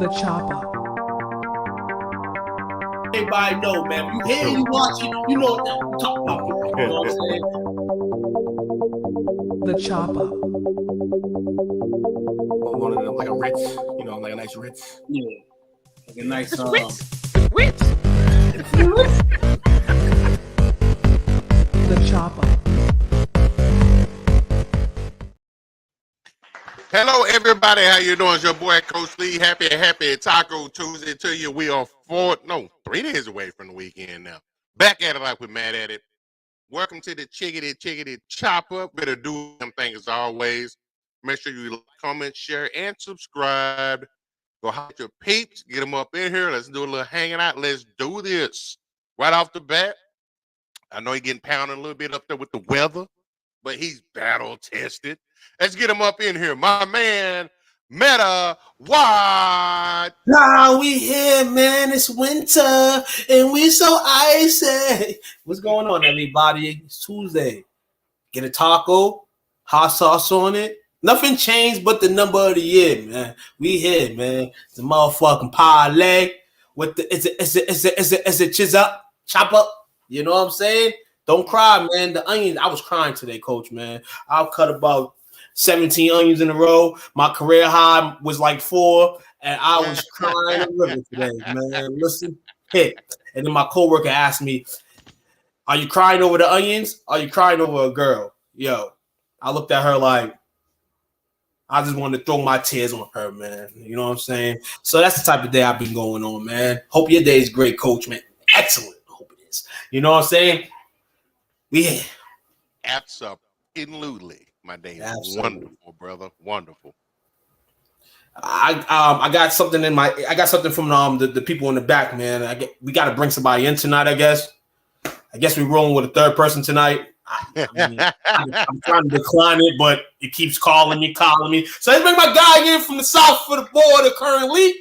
The chopper. Everybody know, man. You hear, you watch it, you know what I'm talking about. You know what I'm saying? The chopper. Or one of them, like a Ritz, you know, like a nice Ritz. Yeah. Like a nice Ritz. The chopper. Hello, everybody. How you doing? It's your boy, Coach Lee. Happy Taco Tuesday to you. We are 3 days away from the weekend now. Back at it like we're mad at it. Welcome to the Chickity Chopper. Better do them things as always. Make sure you like, comment, share, and subscribe. Go hide your peeps. Get them up in here. Let's do a little hanging out. Let's do this. Right off the bat, I know he's getting pounded a little bit up there with the weather, but he's battle tested. Let's get him up in here. My man, Meta Watt. Nah, we here, man. It's winter and we so icy. What's going on, everybody? It's Tuesday. Get a taco, hot sauce on it. Nothing changed but the number of the year, man. We here, man. It's a motherfucking parlay with the it's a chop up. You know what I'm saying? Don't cry, man. The onions. I was crying today, Coach, man. I've cut about 17 onions in a row. My career high was like 4, and I was crying a river today, man. Listen, hit. And then my coworker asked me, "Are you crying over the onions? Are you crying over a girl?" Yo, I looked at her like I just wanted to throw my tears on her, man. You know what I'm saying? So that's the type of day I've been going on, man. Hope your day is great, Coach, man. Excellent. Hope it is. You know what I'm saying? Yeah. Absolutely. My day is wonderful, brother. Wonderful. I got something from the people in the back, man. We got to bring somebody in tonight, I guess. I guess we're rolling with a third person tonight. I'm trying to decline it, but it keeps calling me. So let's bring my guy in from the south for the border currently.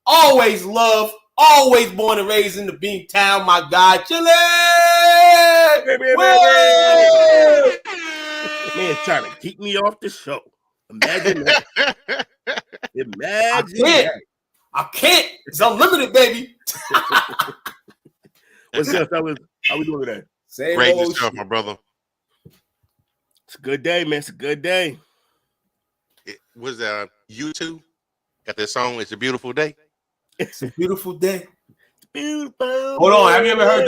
Always love, always born and raised in the Bean Town, my guy, Chile. Man, trying to keep me off the show. Imagine that. I can't. It's unlimited, baby. What's up, fellas? How we doing today? Great stuff, my brother. It's a good day, man. It's a good day. It was U2 got that song. It's a beautiful day. It's a beautiful day. It's beautiful. Hold on. Have you ever heard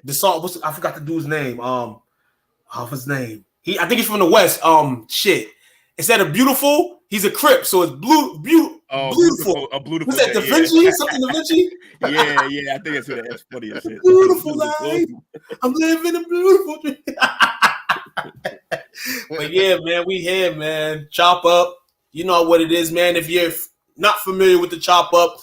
the song? I forgot the dude's name. What's his name? I think he's from the West. Shit. Instead of beautiful, he's a Crip, so it's beautiful. A beautiful. What's that? Da Vinci? Something Da Vinci? Yeah. I think that's funny as shit. Beautiful life. I'm living a beautiful dream. But yeah, man, we here, man. Chop Up. You know what it is, man. If you're not familiar with the Chop Up,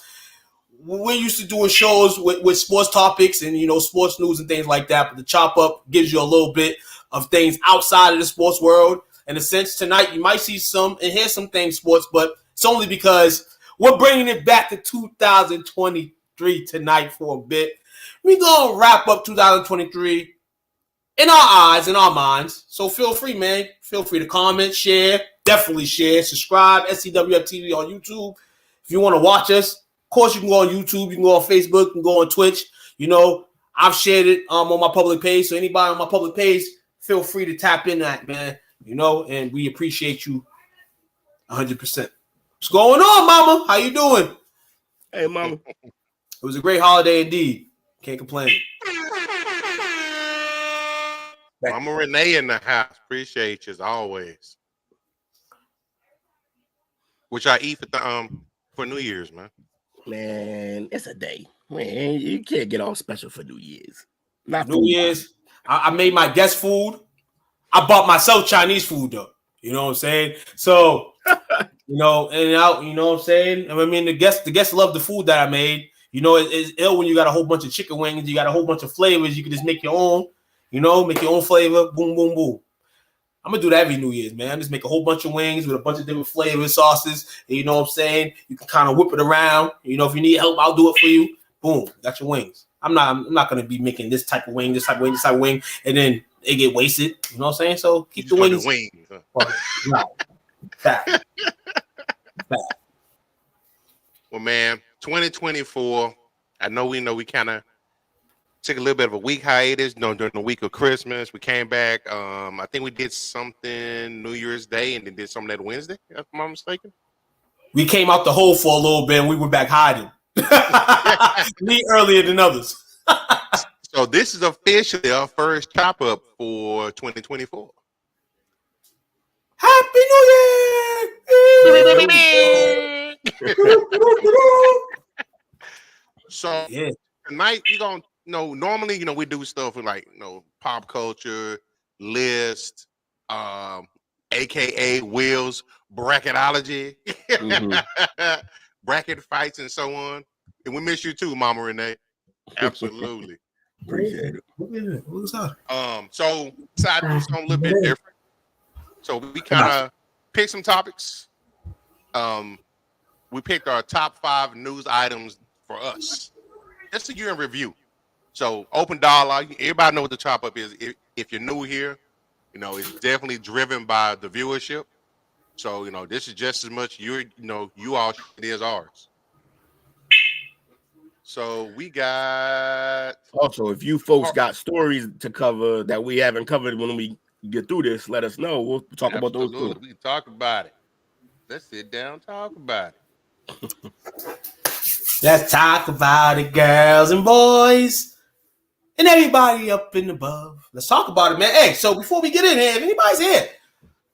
we're used to doing shows with sports topics and, sports news and things like that. But the Chop Up gives you a little bit of things outside of the sports world. In a sense, tonight you might see some and hear some things sports, but it's only because we're bringing it back to 2023 tonight for a bit. We're going to wrap up 2023 in our eyes, in our minds. So feel free, man. Feel free to comment, share, definitely share, subscribe, STWF TV on YouTube. If you want to watch us, of course, you can go on YouTube, you can go on Facebook, you can go on Twitch. I've shared it on my public page. So anybody on my public page, feel free to tap in that, man. And we appreciate you 100%. What's going on, Mama? How you doing? Hey, Mama. It was a great holiday indeed. Can't complain. Mama Renee in the house. Appreciate you as always. Which I eat for New Year's, man. Man, it's a day. Man, you can't get all special for New Year's. Not New Year's. I made my guest food. I bought myself Chinese food though. You know what I'm saying? So, you know what I'm saying? I mean, the guests love the food that I made. It's ill when you got a whole bunch of chicken wings, you got a whole bunch of flavors. You can just make your own, make your own flavor. Boom, boom, boom. I'm gonna do that every New Year's, man. Just make a whole bunch of wings with a bunch of different flavors, sauces. And you know what I'm saying? You can kind of whip it around. If you need help, I'll do it for you. Boom, got your wings. I'm not gonna be making this type of wing, this type of wing, and then they get wasted. You know what I'm saying? So keep the wings. Fact. Well, man, 2024. I know we kind of took a little bit of a week hiatus, during the week of Christmas. We came back. I think we did something New Year's Day and then did something that Wednesday, if I'm not mistaken. We came out the hole for a little bit and we were back hiding. Me earlier than others. So this is officially our first chop up for 2024. Happy New Year! So yeah. Tonight we're gonna normally we do stuff with like pop culture list, aka Will's bracketology, bracket fights and so on. And we miss you too, Mama Renee. Absolutely. Appreciate it. What's up? So decided to do something a little bit different. So we kind of picked some topics. We picked our top 5 news items for us. Just a year in review. So open dialogue. Everybody know what the chop up is. If you're new here, it's definitely driven by the viewership. So this is just as much you all it is ours. So we got also, if you folks got stories to cover that we haven't covered when we get through this, let us know. We'll talk about those too. We can talk about it. Let's sit down and talk about it. Let's talk about it, girls and boys, and everybody up and above. Let's talk about it, man. Hey, so before we get in here, if anybody's here,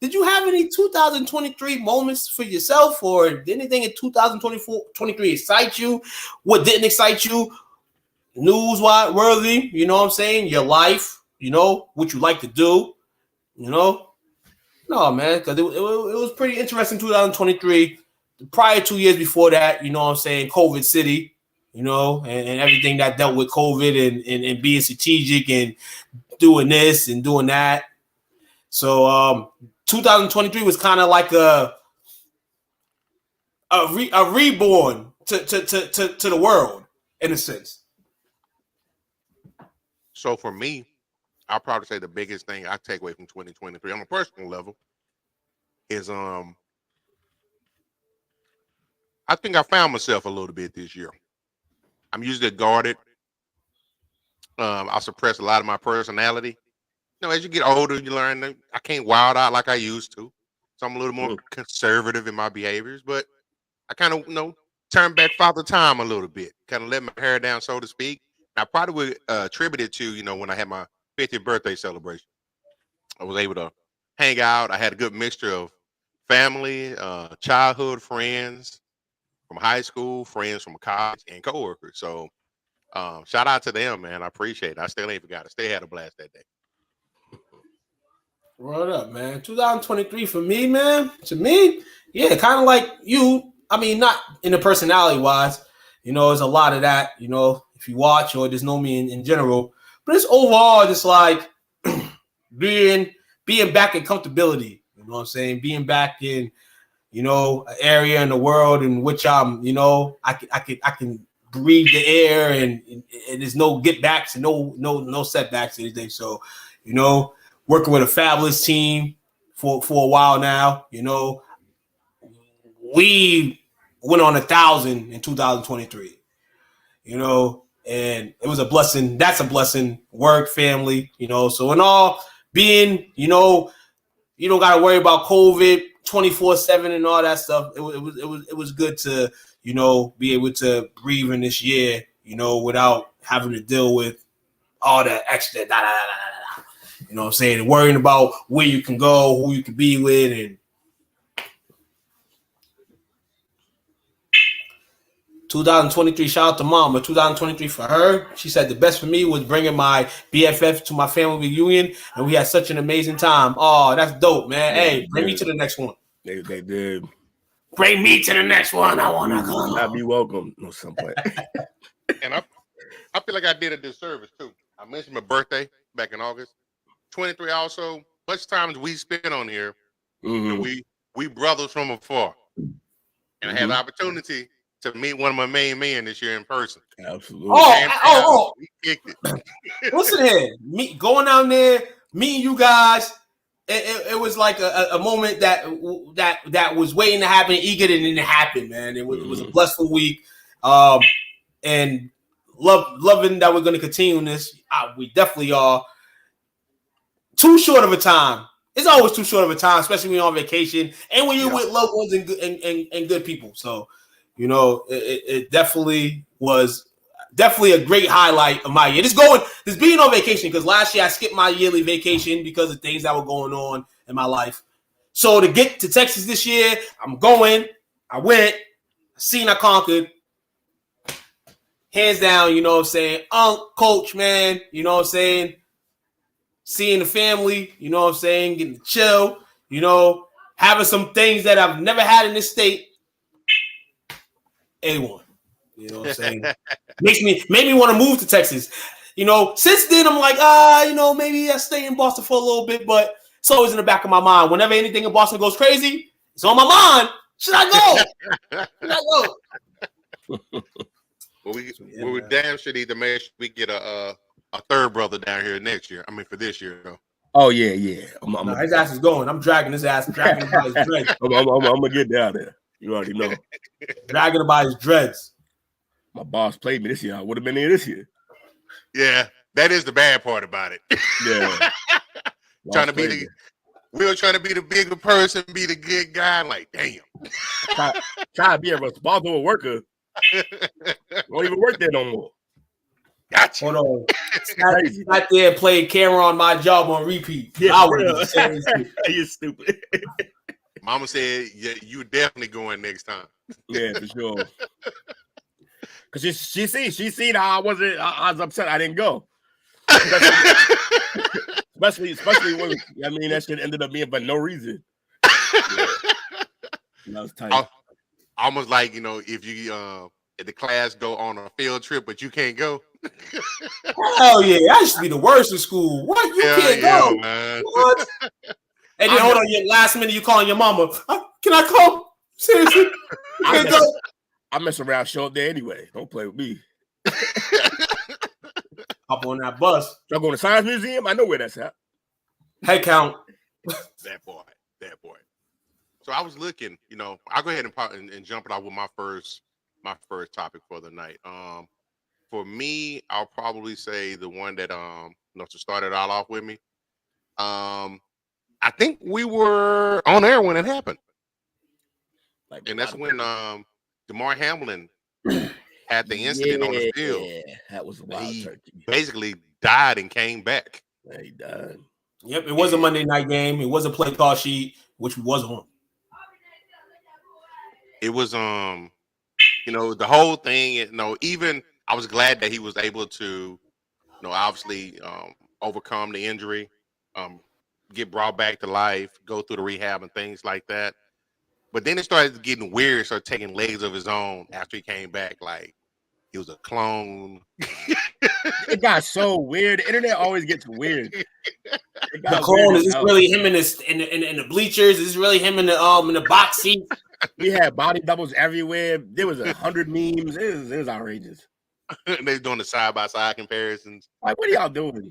did you have any 2023 moments for yourself, or did anything in 2023 excite you? What didn't excite you? News-worthy, you know what I'm saying? Your life, what you like to do, No, man, because it was pretty interesting 2023. The prior 2 years before that, COVID City, and everything that dealt with COVID and being strategic and doing this and doing that. So 2023 was kind of like a reborn to the world in a sense. So for me, I'll probably say the biggest thing I take away from 2023 on a personal level is I think I found myself a little bit this year. I'm usually guarded. I suppress a lot of my personality. As you get older, you learn that I can't wild out like I used to. So I'm a little more conservative in my behaviors, but I kind of, turn back Father Time a little bit, kind of let my hair down, so to speak. I probably would attribute it to, when I had my 50th birthday celebration. I was able to hang out. I had a good mixture of family, childhood friends from high school, friends from college, and coworkers. So shout out to them, man. I appreciate it. I still ain't forgot it. Still had a blast that day. What up, man? 2023 for me, man. To me, yeah, kind of like you. I mean, not in the personality wise. There's a lot of that. If you watch or just know me in general, but it's overall just like being back in comfortability. You know what I'm saying? Being back in an area in the world in which I'm. I can breathe the air and there's no get backs and no setbacks or anything. So, working with a fabulous team for a while now. We went on 1,000 in 2023. And it was a blessing. That's a blessing. Work, family. So in all, being you don't got to worry about COVID 24/7 and all that stuff. It was good to be able to breathe in this year. Without having to deal with all that extra. You know what I'm saying? And worrying about where you can go, who you can be with, and 2023, shout out to Mom, but 2023 for her, she said the best for me was bringing my BFF to my family reunion, and we had such an amazing time. Oh, that's dope, man. Hey, bring me to the next one. They did. Bring me to the next one. I want to go. I'll be welcome. No, some point. And I feel like I did a disservice, too. I mentioned my birthday back in August. 23 also, much time as we spent on here, we brothers from afar. And I had the opportunity to meet one of my main men this year in person. Absolutely. We kicked it. Listen here, going down there, meeting you guys, it was like a moment that was waiting to happen, eager, and then it happened, man. It was a blissful week, and loving that we're going to continue this. We definitely are. Too short of a time. It's always too short of a time, especially when you're on vacation and when you're with loved ones and good people. So, you know, it definitely was a great highlight of my year. This being on vacation, because last year I skipped my yearly vacation because of things that were going on in my life. So to get to Texas this year, I'm going. I went. I conquered. Hands down, you know what I'm saying? Coach, man, you know what I'm saying? Seeing the family, you know what I'm saying? Getting to chill, you know, having some things that I've never had in this state. A1. You know what I'm saying? made me want to move to Texas. You know, since then I'm like, you know, maybe I stay in Boston for a little bit, but it's always in the back of my mind. Whenever anything in Boston goes crazy, it's on my mind. Should I go? Well, we damn should either make sure we get a third brother down here next year. I mean, for this year, though. Oh yeah. His ass is going. I'm dragging his ass, dragging him by his dreads. I'm gonna get down there. You already know. Dragging him by his dreads. My boss played me this year. I would have been there this year. Yeah, that is the bad part about it. Yeah. We were trying to be the bigger person, be the good guy. Like, damn. Try to be a responsible worker. Don't even work there no more. Gotcha. Hold on. Sat there and played camera on my job on repeat. Yeah, I would have said you're stupid. Mama said, yeah, you definitely going next time. Yeah, for sure. Because she seen how I was upset I didn't go. Especially when that shit ended up being for no reason. Yeah. That was tight. Almost like, you know, if you if the class go on a field trip but you can't go. Hell yeah, I used to be the worst in school. What? You can't go, man. What? And then hold on, your last minute you calling your mama. Can I come? Seriously? You can't go. I mess around, show up there anyway. Don't play with me. Hop on that bus. Y'all going to Science Museum? I know where that's at. Head count. That boy. So I was looking, you know, I'll go ahead and jump it out with my first topic for the night. For me, I'll probably say the one that to start it all off with me. I think we were on air when it happened. And that's when DeMar Hamlin had the incident on the field. Yeah, that was a wild turkey. Basically died and came back. Yeah, he died. Yep, it was a Monday night game. It was a play call sheet, which was on. It was you know, the whole thing, you know, even I was glad that he was able to, you know, obviously overcome the injury, get brought back to life, go through the rehab and things like that. But then it started getting weird, started taking legs of his own after he came back. Like he was a clone. It got so weird. The internet always gets weird. The clone, is this really him in the bleachers? Is this really him in the box seat? We had body doubles everywhere. There was 100 memes. It was outrageous. They're doing the side-by-side comparisons. Like, what are y'all doing?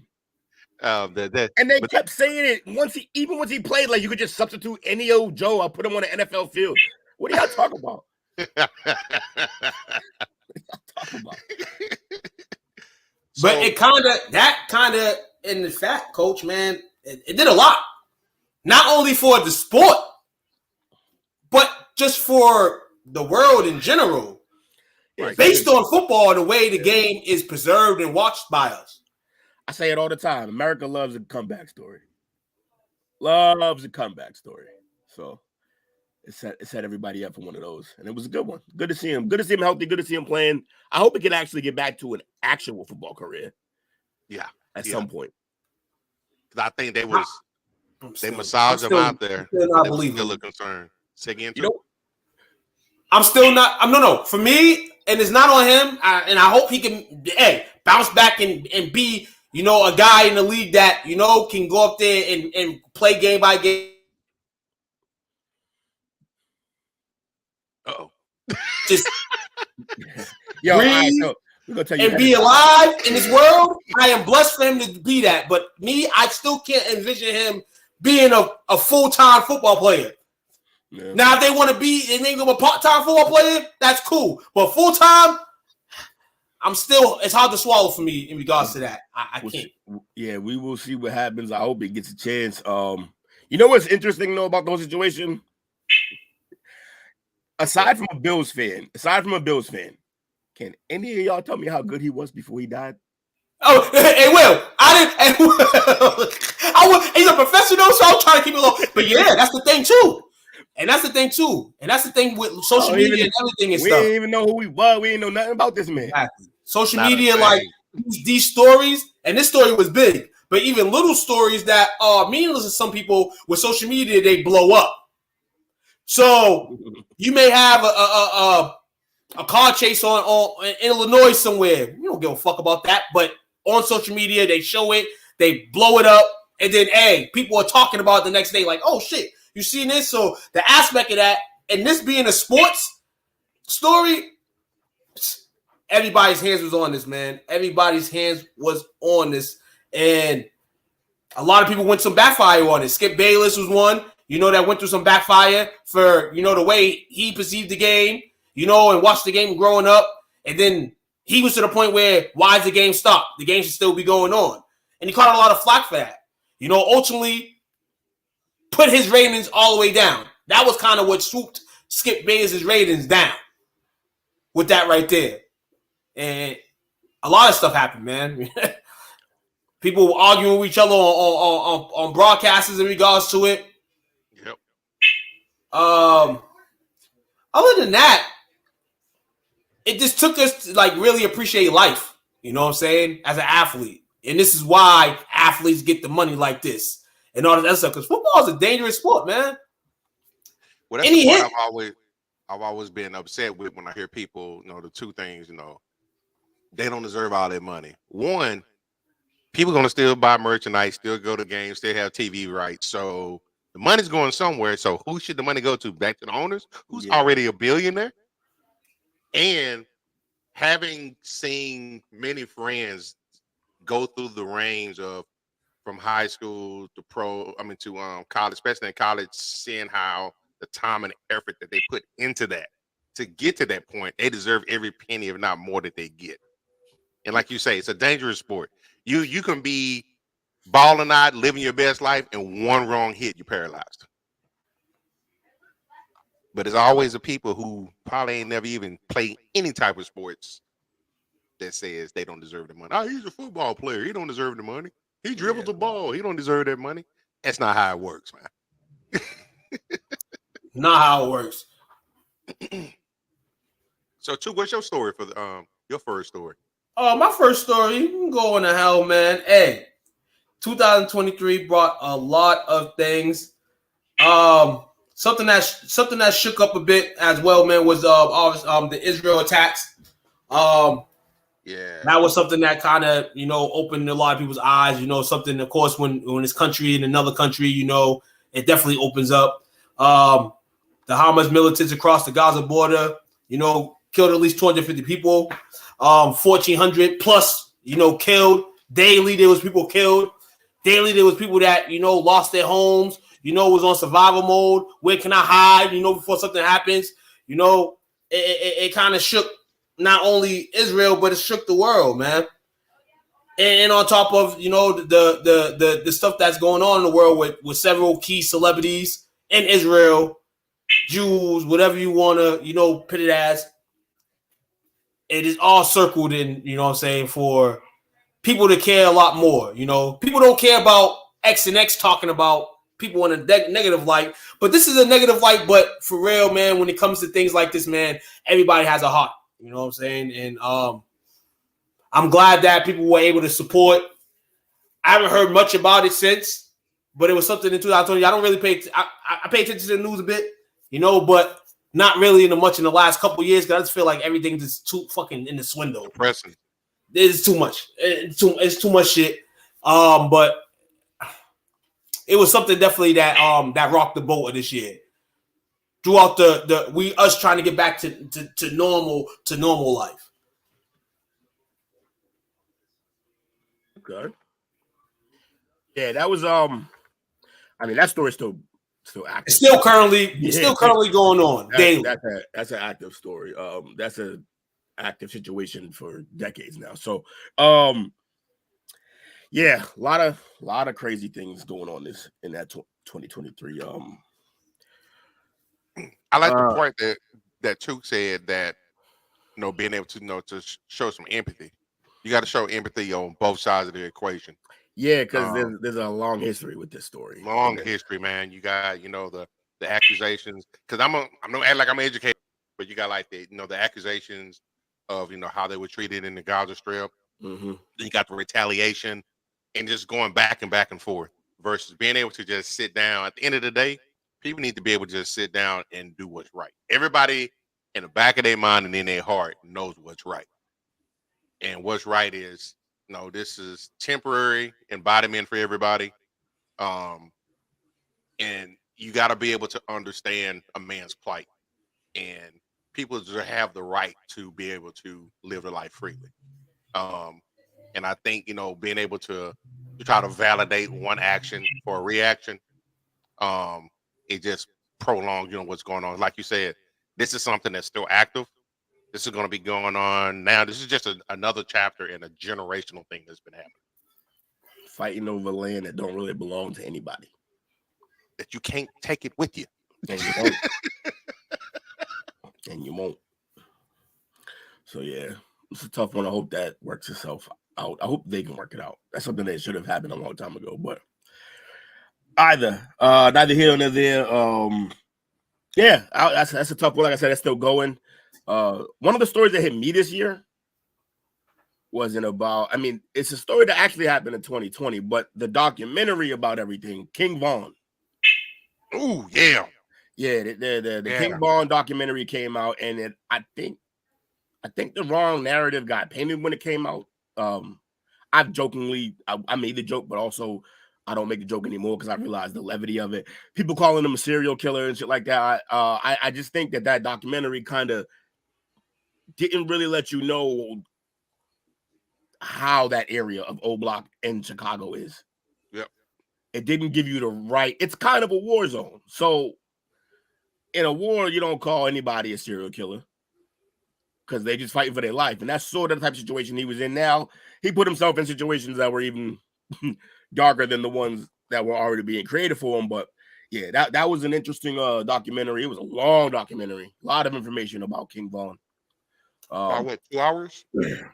And they kept saying it even once he played, like you could just substitute any old Joe. I'll put him on the NFL field. What are y'all talking about? But it kind of in the fact, coach, man, it did a lot. Not only for the sport, but just for the world in general. Right. Based on football, the way the game is preserved and watched by us. I say it all the time. America loves a comeback story. Loves a comeback story. So it set everybody up for one of those. And it was a good one. Good to see him. Good to see him healthy. Good to see him playing. I hope he can actually get back to an actual football career. Yeah. At some point. Because I think they massaged him out there. I'm still not believing. Still a concern. Say again, I'm still not. No. For me, and it's not on him. And I hope he can bounce back and be, you know, a guy in the league that, you know, can go up there and play game by game. Uh-oh. Just Yo, breathe we're gonna tell you and be alive in this world. I am blessed for him to be that. But me, I still can't envision him being a full-time football player. Yeah. Now, if they want to be a part-time football player, that's cool. But full-time, it's hard to swallow for me in regards to that. I can't. Yeah, we will see what happens. I hope he gets a chance. You know what's interesting though about the whole situation? Aside from a Bills fan, can any of y'all tell me how good he was before he died? Oh, hey, Will, he's a professional, so I'm trying to keep it low. But yeah, that's the thing too. And that's the thing with social media and everything and we stuff. didn't even know who he was. We didn't know nothing about this man. Exactly. Social media, like these stories, and this story was big, but even little stories that are meaningless to some people with social media, they blow up. So you may have a car chase on in Illinois somewhere. You don't give a fuck about that, but on social media, they show it, they blow it up, and then people are talking about it the next day, like, oh shit, you seen this? So the aspect of that, and this being a sports story, everybody's hands was on this, man. Everybody's hands was on this, and a lot of people went some backfire on it. Skip Bayless was one, that went through some backfire for, the way he perceived the game, and watched the game growing up. And then he was to the point where, why is the game stopped? The game should still be going on. And he caught a lot of flack for that. Ultimately put his ratings all the way down. That was kind of what swooped Skip Bayless' ratings down with that right there. And a lot of stuff happened, man. People arguing with each other on broadcasts in regards to it. Yep. Other than that, it just took us to really appreciate life. You know what I'm saying? As an athlete. And this is why athletes get the money like this and all that stuff. Because football is a dangerous sport, man. Well, that's the part I've always been upset with when I hear people, the two things, they don't deserve all that money. One, people going to still buy merchandise, still go to games, still have TV rights. So the money's going somewhere. So who should the money go to? Back to the owners, who's already a billionaire? And having seen many friends go through the range of from high school to college, especially in college, seeing how the time and effort that they put into that to get to that point, they deserve every penny, if not more, that they get. And like you say, it's a dangerous sport. You can be balling out, living your best life, and one wrong hit, you're paralyzed. But there's always the people who probably ain't never even played any type of sports that says they don't deserve the money. Oh, he's a football player. He don't deserve the money. He dribbles the ball. He don't deserve that money. That's not how it works, man. Not how it works. So, what's your story for your first story? My first story, you can go in the hell, man. Hey, 2023 brought a lot of things. Something that shook up a bit as well, man, was the Israel attacks. That was something that kind of, opened a lot of people's eyes. Something, of course, when this country in another country, it definitely opens up. The Hamas militants across the Gaza border, killed at least 250 people. 1,400 plus, killed. Daily, there was people killed. Daily, there was people that, lost their homes, was on survival mode. Where can I hide, before something happens? It kind of shook not only Israel, but it shook the world, man. And on top of, the stuff that's going on in the world with several key celebrities in Israel, Jews, whatever you want to, put it as, it is all circled in, for people to care a lot more. People don't care about X and X talking about people in a negative light, but this is a negative light. But for real, man, when it comes to things like this, man, everybody has a heart. You know what I'm saying? And I'm glad that people were able to support. I haven't heard much about it since, but it was something in 2020. I don't really I pay attention to the news a bit, but not really much in the last couple of years because I just feel like everything's just too fucking in the swindle. Depressing. It's too much. It's too much shit. But it was something definitely that rocked the boat of this year. Throughout us trying to get back to normal life. Okay. Yeah, that was I mean, that story's still active. It's still currently going on daily. That's an active story. That's an active situation for decades now. So, yeah, a lot of crazy things going on in that 2023. I like the part that Chook said that being able to to show some empathy. You got to show empathy on both sides of the equation. Yeah, because there's a long history with this story. Long history, man. You got the accusations. Because I'm not act like I'm educated, but you got like the the accusations of how they were treated in the Gaza Strip. Mm-hmm. Then you got the retaliation, and just going back and forth versus being able to just sit down. At the end of the day, people need to be able to just sit down and do what's right. Everybody in the back of their mind and in their heart knows what's right. And what's right is, this is temporary embodiment for everybody. And you got to be able to understand a man's plight. And people just have the right to be able to live their life freely. And I think, being able to try to validate one action for a reaction, it just prolongs, what's going on. Like you said, this is something that's still active. This is going to be going on now. This is just another chapter in a generational thing that's been happening. Fighting over land that don't really belong to anybody. That you can't take it with you. And you won't. And you won't. So, yeah, it's a tough one. I hope that works itself out. I hope they can work it out. That's something that should have happened a long time ago. But neither here nor there. Yeah, that's a tough one. Like I said, that's still going. One of the stories that hit me this year wasn't about, it's a story that actually happened in 2020, but the documentary about everything, King Von. Oh, yeah. Yeah, the King Von documentary came out, and I think the wrong narrative got painted when it came out. I've jokingly, I made the joke, but also I don't make the joke anymore because I realized the levity of it. People calling him a serial killer and shit like that. I just think that documentary kind of didn't really let you know how that area of O Block in Chicago is. Yep. It didn't give you the right. It's kind of a war zone. So in a war, you don't call anybody a serial killer because they just fighting for their life. And that's sort of the type of situation he was in now. He put himself in situations that were even darker than the ones that were already being created for him. But yeah, that was an interesting documentary. It was a long documentary. A lot of information about King Von. What, 2 hours?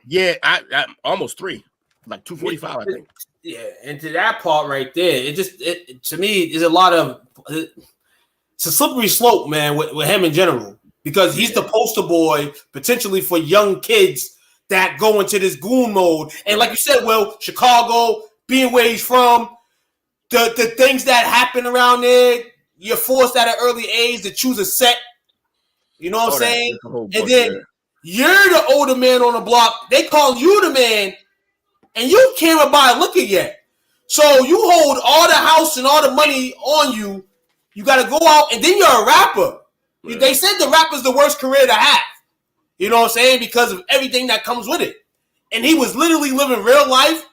Yeah, I almost 3, like 2:45, I think. Yeah, and to that part right there, it to me is a lot of it's a slippery slope, man, with him in general, because he's the poster boy potentially for young kids that go into this goon mode. And like you said, well, Chicago being where he's from, the things that happen around there, you're forced at an early age to choose a set. You know what I'm saying? And then you're the older man on the block. They call you the man, and you can't buy a liquor yet. So you hold all the house and all the money on you. You got to go out, and then you're a rapper. Yeah. They said the rapper's the worst career to have. You know what I'm saying? Because of everything that comes with it. And he was literally living real life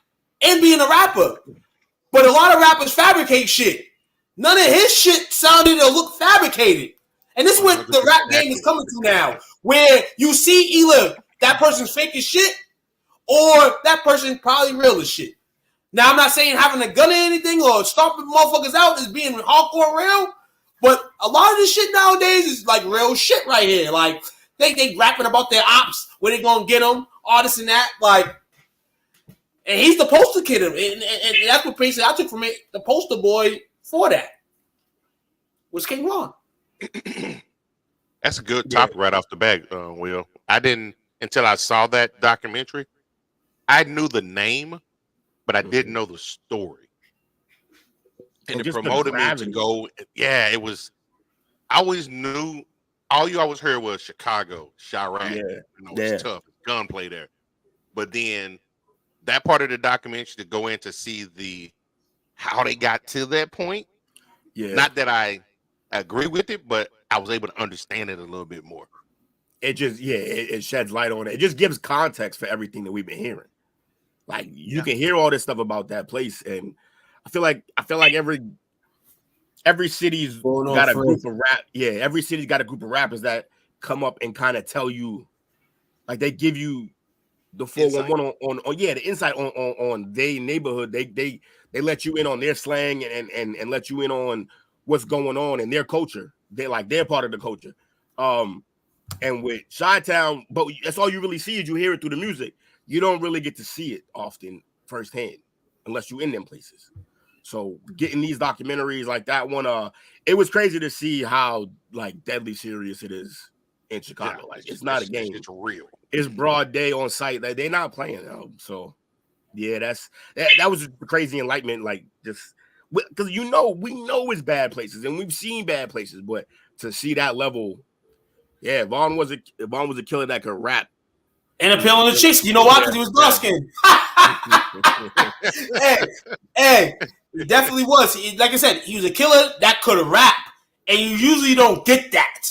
and being a rapper. But a lot of rappers fabricate shit. None of his shit sounded or looked fabricated. And this is what the rap game is coming to now, where you see either that person's fake as shit or that person's probably real as shit. Now, I'm not saying having a gun or anything or stomping motherfuckers out is being hardcore real, but a lot of this shit nowadays is like real shit right here. Like, they rapping about their ops, where they gonna get them, all this and that. Like, and he's the poster kid. And that's what basically I took from it, the poster boy for that was King Von. That's a good topic right off the bat, Will. I didn't, until I saw that documentary, I knew the name, but I didn't know the story. And it promoted me to go. Yeah, it was. I always knew. All you always heard was Chicago, Chirac. Yeah. It's tough. Gunplay there. But then that part of the documentary to go in to see how they got to that point. Yeah. Not that I agree with it, but I was able to understand it a little bit more. It just, it sheds light on it. It just gives context for everything that we've been hearing. Like, you can hear all this stuff about that place, and I feel like every city's Going on got a for group of rap. Yeah, every city's got a group of rappers that come up and kind of tell you, like they give you the 411 on the insight on their neighborhood. They let you in on their slang and let you in on what's going on in their culture. They're part of the culture. And with Chi-Town, but that's all you really see is you hear it through the music. You don't really get to see it often firsthand unless you're in them places. So getting these documentaries like that one, it was crazy to see how like deadly serious it is in Chicago. Yeah, like it's not a game. It's real. It's broad day on site. Like they're not playing. So yeah, that was crazy enlightenment. Like just because we know it's bad places and we've seen bad places, but to see that level, yeah, Vaughn was a killer that could rap. And appealing to chicks. You know why? Because he was dark skinned. hey, he definitely was. Like I said, he was a killer that could rap. And you usually don't get that.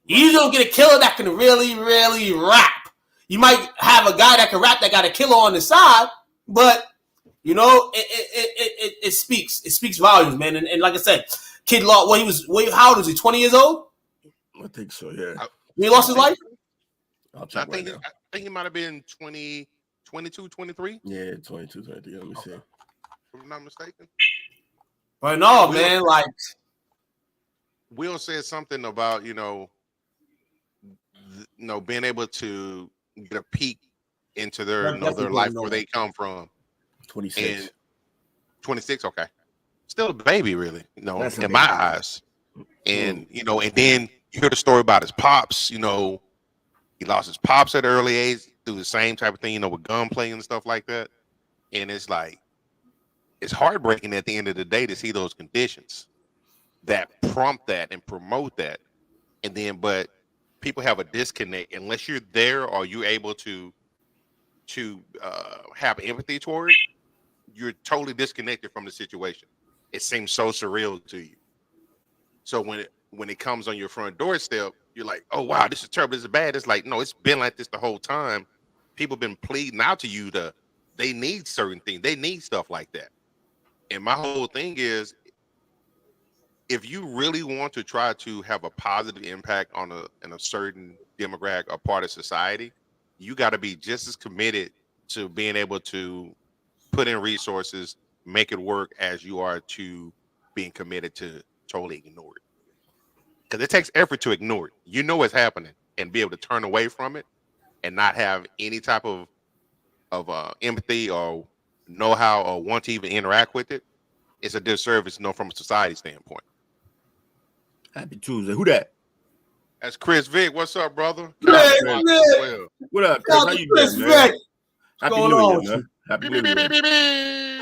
You usually don't get a killer that can really, really rap. You might have a guy that can rap that got a killer on the side, but you know, it speaks volumes, man. And like I said, kid lost. How old was he? 20 years old? I think so. Yeah. He lost his life. I think he might have been 20, 22, 23. Yeah, 22, 23. Let me see. If I'm not mistaken. But no, man, like Will said something about being able to get a peek into their life where they come from. 26. And 26, okay. Still a baby, really, in my eyes. And and then you hear the story about his pops. He lost his pops at an early age through the same type of thing, with gunplay and stuff like that. And it's like, it's heartbreaking at the end of the day to see those conditions that prompt that and promote that. And then, but people have a disconnect unless you're there or you're able to have empathy toward it. You're totally disconnected from the situation. It seems so surreal to you. So when it comes on your front doorstep, you're like, oh wow, this is terrible, this is bad. It's like, no, it's been like this the whole time. People been pleading out to you they need certain things, they need stuff like that. And my whole thing is, if you really want to try to have a positive impact on a certain demographic or part of society, you got to be just as committed to being able to put in resources, make it work, as you are to being committed to totally ignore it. Because it takes effort to ignore it. You know what's happening and be able to turn away from it and not have any type of empathy or know-how or want to even interact with it. It's a disservice, from a society standpoint. Happy Tuesday. Who that? That's Chris Vick. What's up, brother? What up, Chris? How you doing, man? Happy New Year, man. Happy New Year.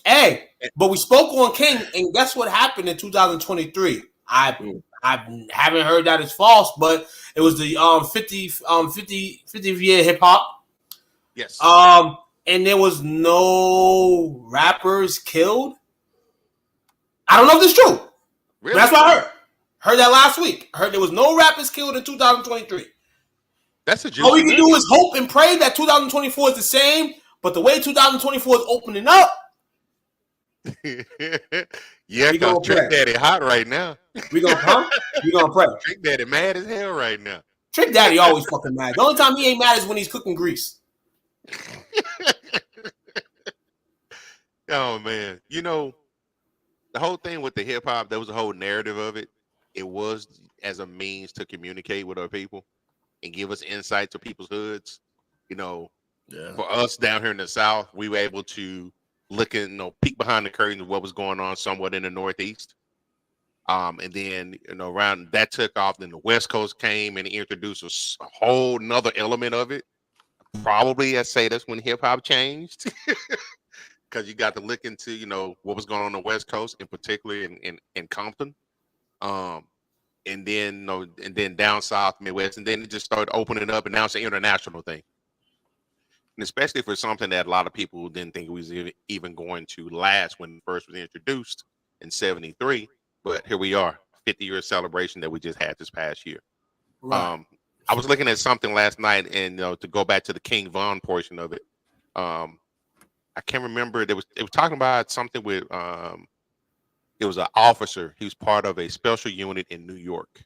Hey, but we spoke on King, and guess what happened in 2023? I haven't heard that it's false, but it was the 50th year hip hop. Yes. And there was no rappers killed. I don't know if this is true. Really? That's what I heard. Heard that last week. I heard there was no rappers killed in 2023. That's a juicy All we can do is hope and pray that 2024 is the same, but the way 2024 is opening up. Yeah, because Trick Daddy hot right now. We gonna pray. Trick Daddy mad as hell right now. Trick Daddy always fucking mad. The only time he ain't mad is when he's cooking grease. Oh man, the whole thing with the hip hop, there was a whole narrative of it. It was as a means to communicate with our people and give us insight to people's hoods. For us down here in the South, we were able to look and peek behind the curtain of what was going on somewhat in the Northeast. And then around that took off. Then the West Coast came and introduced a whole nother element of it. Probably, I say that's when hip hop changed, because you got to look into what was going on the West Coast, in particular in Compton, and then down south, Midwest, and then it just started opening up, and now it's an international thing. And especially for something that a lot of people didn't think was even going to last when it first was introduced in '73. But here we are, 50-year celebration that we just had this past year. Right. I was looking at something last night, and to go back to the King Von portion of it, I can't remember. They was talking about something with it was an officer. He was part of a special unit in New York,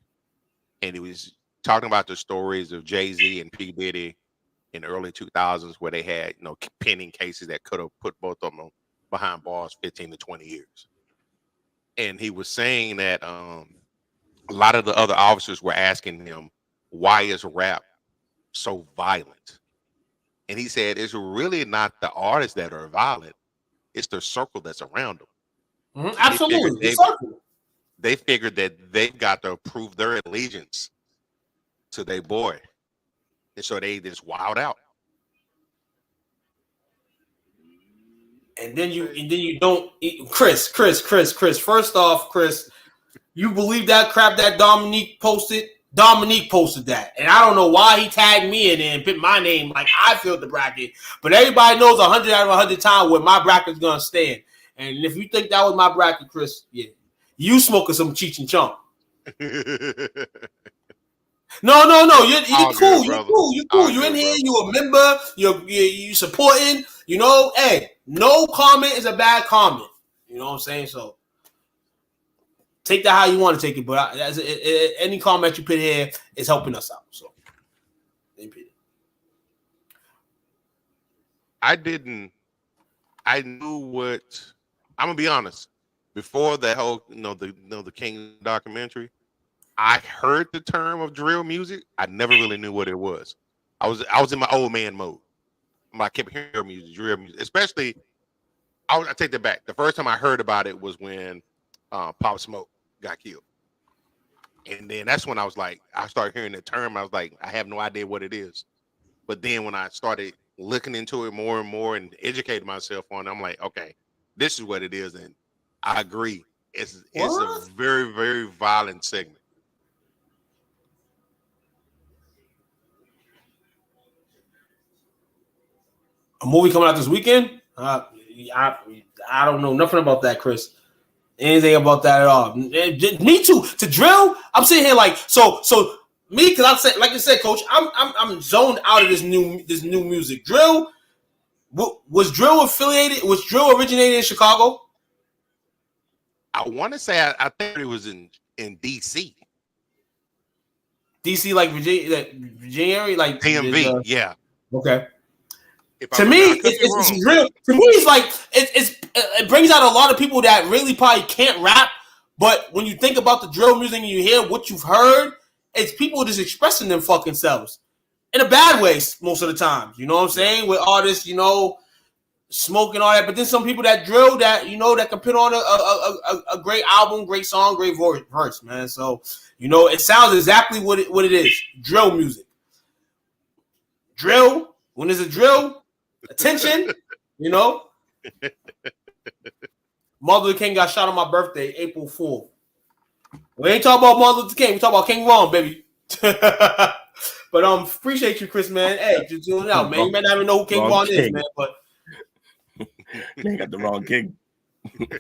and he was talking about the stories of Jay-Z and P. Diddy in the early 2000s, where they had pending cases that could have put both of them behind bars 15 to 20 years. And he was saying that a lot of the other officers were asking him, why is rap so violent? And he said, it's really not the artists that are violent. It's their circle that's around them. Absolutely. They figured that they've got to prove their allegiance to their boy. And so they just wild out. And then you don't Chris. First off, Chris, you believe that crap that Dominique posted? Dominique posted that. And I don't know why he tagged me in and put my name like I filled the bracket. But everybody knows 100 out of 100 times where my bracket's going to stand. And if you think that was my bracket, Chris, yeah, you smoking some Cheech and Chong. No. You're cool. You're cool. You're in here. You're a member. You supporting. Hey, no comment is a bad comment. You know what I'm saying? So take that how you want to take it. But any comment you put here is helping us out. So I knew what. I'm gonna be honest. Before that whole, the King documentary, I heard the term of drill music. I never really knew what it was. I was in my old man mode. I kept hearing drill music, especially. I take that back. The first time I heard about it was when Pop Smoke got killed, and then that's when I started hearing the term. I was like, I have no idea what it is. But then when I started looking into it more and more and educating myself on it, I'm like, okay, this is what it is, and I agree. It's a very, very violent segment. A movie coming out this weekend? I don't know nothing about that, Chris. Anything about that at all? Me too. To drill, I'm sitting here like so. Me, because I said, like I said, Coach, I'm zoned out of this new music. Drill was drill affiliated. Was drill originated in Chicago? I want to say I think it was in DC. DC, like Virginia, like DMV, yeah. Okay. To me, it's real. To me, it's like it brings out a lot of people that really probably can't rap. But when you think about the drill music and you hear what you've heard, it's people just expressing them fucking selves in a bad way most of the time. You know what I'm saying? With artists, smoking all that. But then some people that drill that that can put on a great album, great song, great verse, man. So it sounds exactly what it is. Drill music. Drill. When there's a drill. Attention, Martin Luther King got shot on my birthday, April 4th. We ain't talking about Martin Luther King. We talking about King Ron, baby. But appreciate you, Chris, man. Hey, just doing it out, man. You may not even know who King Ron is, man. But they got the wrong king. And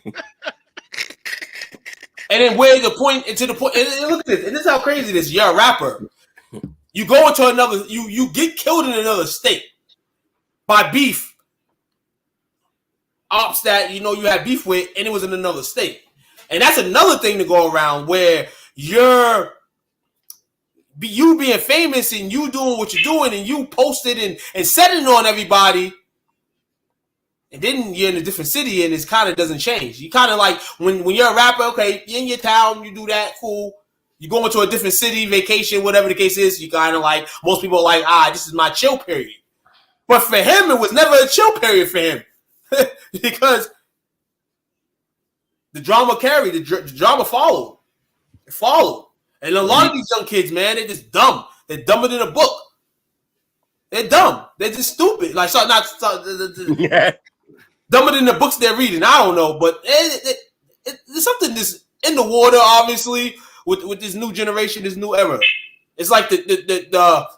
then where the point and look at this, and this is how crazy this. You're a rapper. You go into another. You get killed in another state. By beef, ops that you had beef with, and it was in another state, and that's another thing to go around where you being famous and you doing what you're doing and you posted and setting on everybody, and then you're in a different city and it kind of doesn't change. You kind of like when you're a rapper, okay, you're in your town, you do that, cool. You go into a different city, vacation, whatever the case is, you kind of like most people are like, this is my chill period. But for him, it was never a chill period for him because the drama carried, the drama followed. It followed. And a lot of these young kids, man, they're just dumb. They're dumber than a book. They're dumb. They're just stupid. Like, dumber than the books they're reading. I don't know. But there's something that's in the water, obviously, with this new generation, this new era. It's like the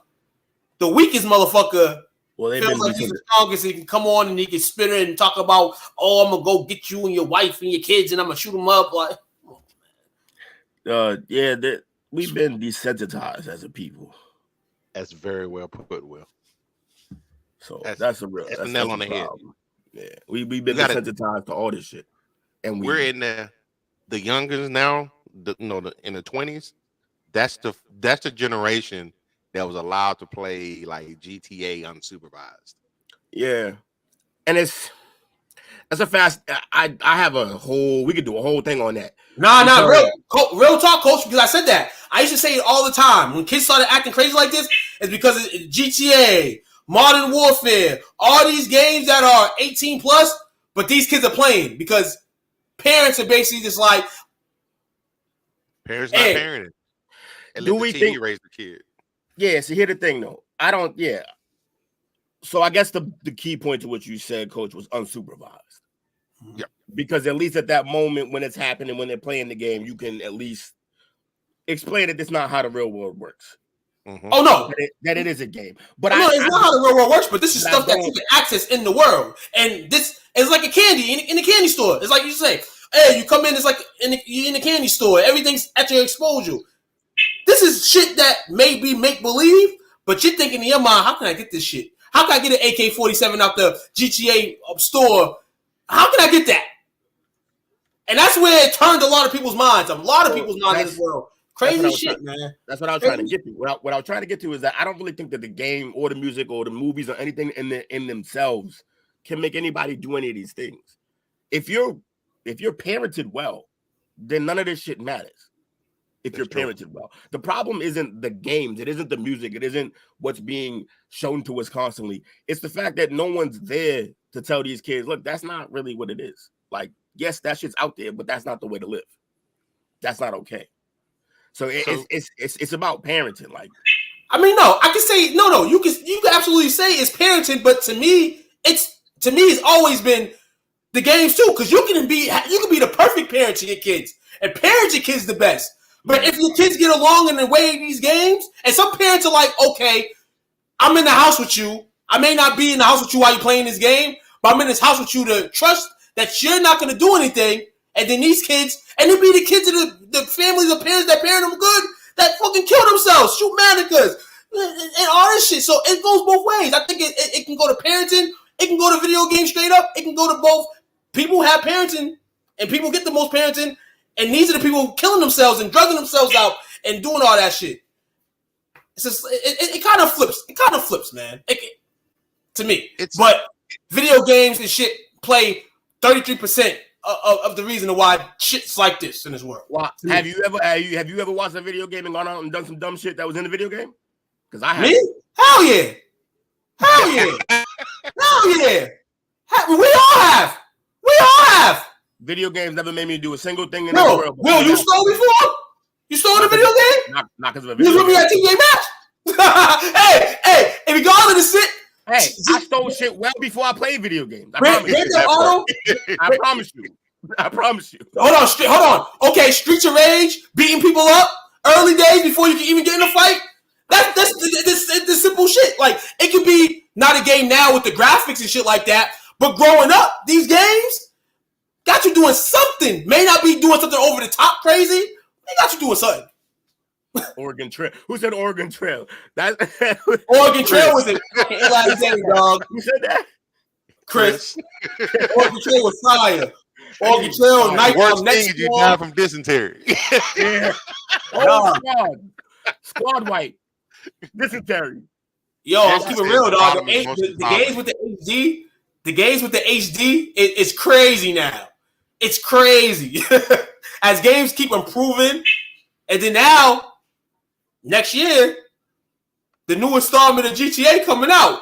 weakest motherfucker. Well, feels like he's the strongest. He can come on and he can spit it and talk about, I'm gonna go get you and your wife and your kids, and I'm gonna shoot them up. Like, we've been desensitized as a people. That's very well put, Will. So that's a nail on the head. Yeah, we've been desensitized to all this shit, and we're in the youngers now. In the 20s. That's the generation that was allowed to play like GTA unsupervised. Yeah, and it's a fast. I have a whole. We could do a whole thing on that. Nah, real talk, coach. Because I said that. I used to say it all the time. When kids started acting crazy like this, it's because of GTA, Modern Warfare, all these games that are 18 plus, but these kids are playing because parents are basically just like, parents not parenting. And do let we the TV think raise the kid? Yeah. So here's the thing, though. I don't. Yeah. So I guess the key point to what you said, Coach, was unsupervised. Yeah. Because at least at that moment when it's happening, when they're playing the game, you can at least explain that it's not how the real world works. Mm-hmm. Oh no, that it is a game. But no, it's not how the real world works. But this is stuff that you can access in the world, and this is like a candy in a candy store. It's like you say, hey, you come in, it's like you're in a candy store. Everything's at your exposure. This is shit that may be make believe, but you're thinking in your mind, how can I get this shit? How can I get an AK-47 out the GTA store? How can I get that? And that's where it turned a lot of people's minds. A lot of people's minds in this world. Crazy shit, man. That's what I was trying to get to. What I was trying to get to is that I don't really think that the game or the music or the movies or anything in themselves can make anybody do any of these things. If you're parented well, then none of this shit matters. If you're parented well, the problem isn't the games, it isn't the music, it isn't what's being shown to us constantly. It's the fact that no one's there to tell these kids, look, that's not really what it is. Like, yes, that shit's out there, but that's not the way to live. That's not okay. So it's about parenting. Like, I mean, no, I can say no. You can absolutely say it's parenting, but to me, it's always been the games too, because you can be the perfect parent to your kids and parent your kids the best. But if your kids get along in the way of these games, and some parents are like, okay, I'm in the house with you. I may not be in the house with you while you're playing this game, but I'm in this house with you to trust that you're not going to do anything. And then these kids, and it be the kids of the families of parents that parent them good, that fucking kill themselves, shoot mannequins, and all this shit. So it goes both ways. I think it can go to parenting. It can go to video games straight up. It can go to both. People have parenting, and people get the most parenting. And these are the people killing themselves and drugging themselves out and doing all that shit. It's just it kind of flips. It kind of flips, man. To me, but video games and shit play 33% of the reason why shit's like this in this world. Well, have you ever watched a video game and gone out and done some dumb shit that was in the video game? Because I have. Me? Hell yeah! Hell yeah! Hell yeah! We all have. We all have. Video games never made me do a single thing in the world. Will, you stole before? You stole in a video game? Not because of a video game. You was with me at TJ match? hey, if you go out of the sit. Hey, I stole shit well before I played video games. I promise you. I promise you. Hold on. Okay, Streets of Rage, beating people up, early days before you can even get in a fight. That's the simple shit. Like, it could be not a game now with the graphics and shit like that, but growing up, these games got you doing something. May not be doing something over the top crazy. They got you doing something. Oregon Trail. Who said Oregon Trail? Oregon Trail was it? Dog. Who said that? Chris. Oregon Trail was fire. Oregon Trail, night. Worst thing is you die from dysentery. Yeah. Squad white. Dysentery. Yo, I'm keeping real, dog. The games with the HD. The games with the HD, it's crazy now. It's crazy. As games keep improving, and then now, next year, the new installment of GTA coming out.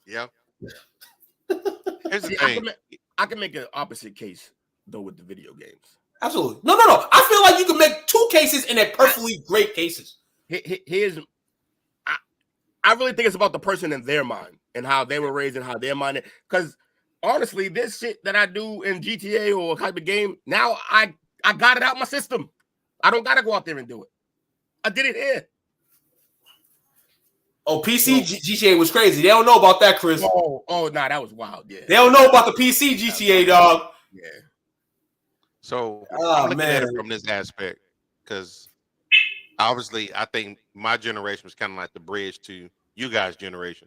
Yep. Here's the thing. I can make an opposite case, though, with the video games. Absolutely. No. I feel like you can make two cases, and they're perfectly great cases. I really think it's about the person in their mind and how they were raised and how their mind. Because honestly, this shit that I do in GTA or type of game, now I got it out my system. I don't got to go out there and do it. I did it here. Oh, PC GTA was crazy. They don't know about that, Chris. Oh, nah, that was wild. Yeah. They don't know about the PC GTA, dog. Yeah. So I'm looking at it from this aspect because obviously I think my generation was kind of like the bridge to you guys' generation.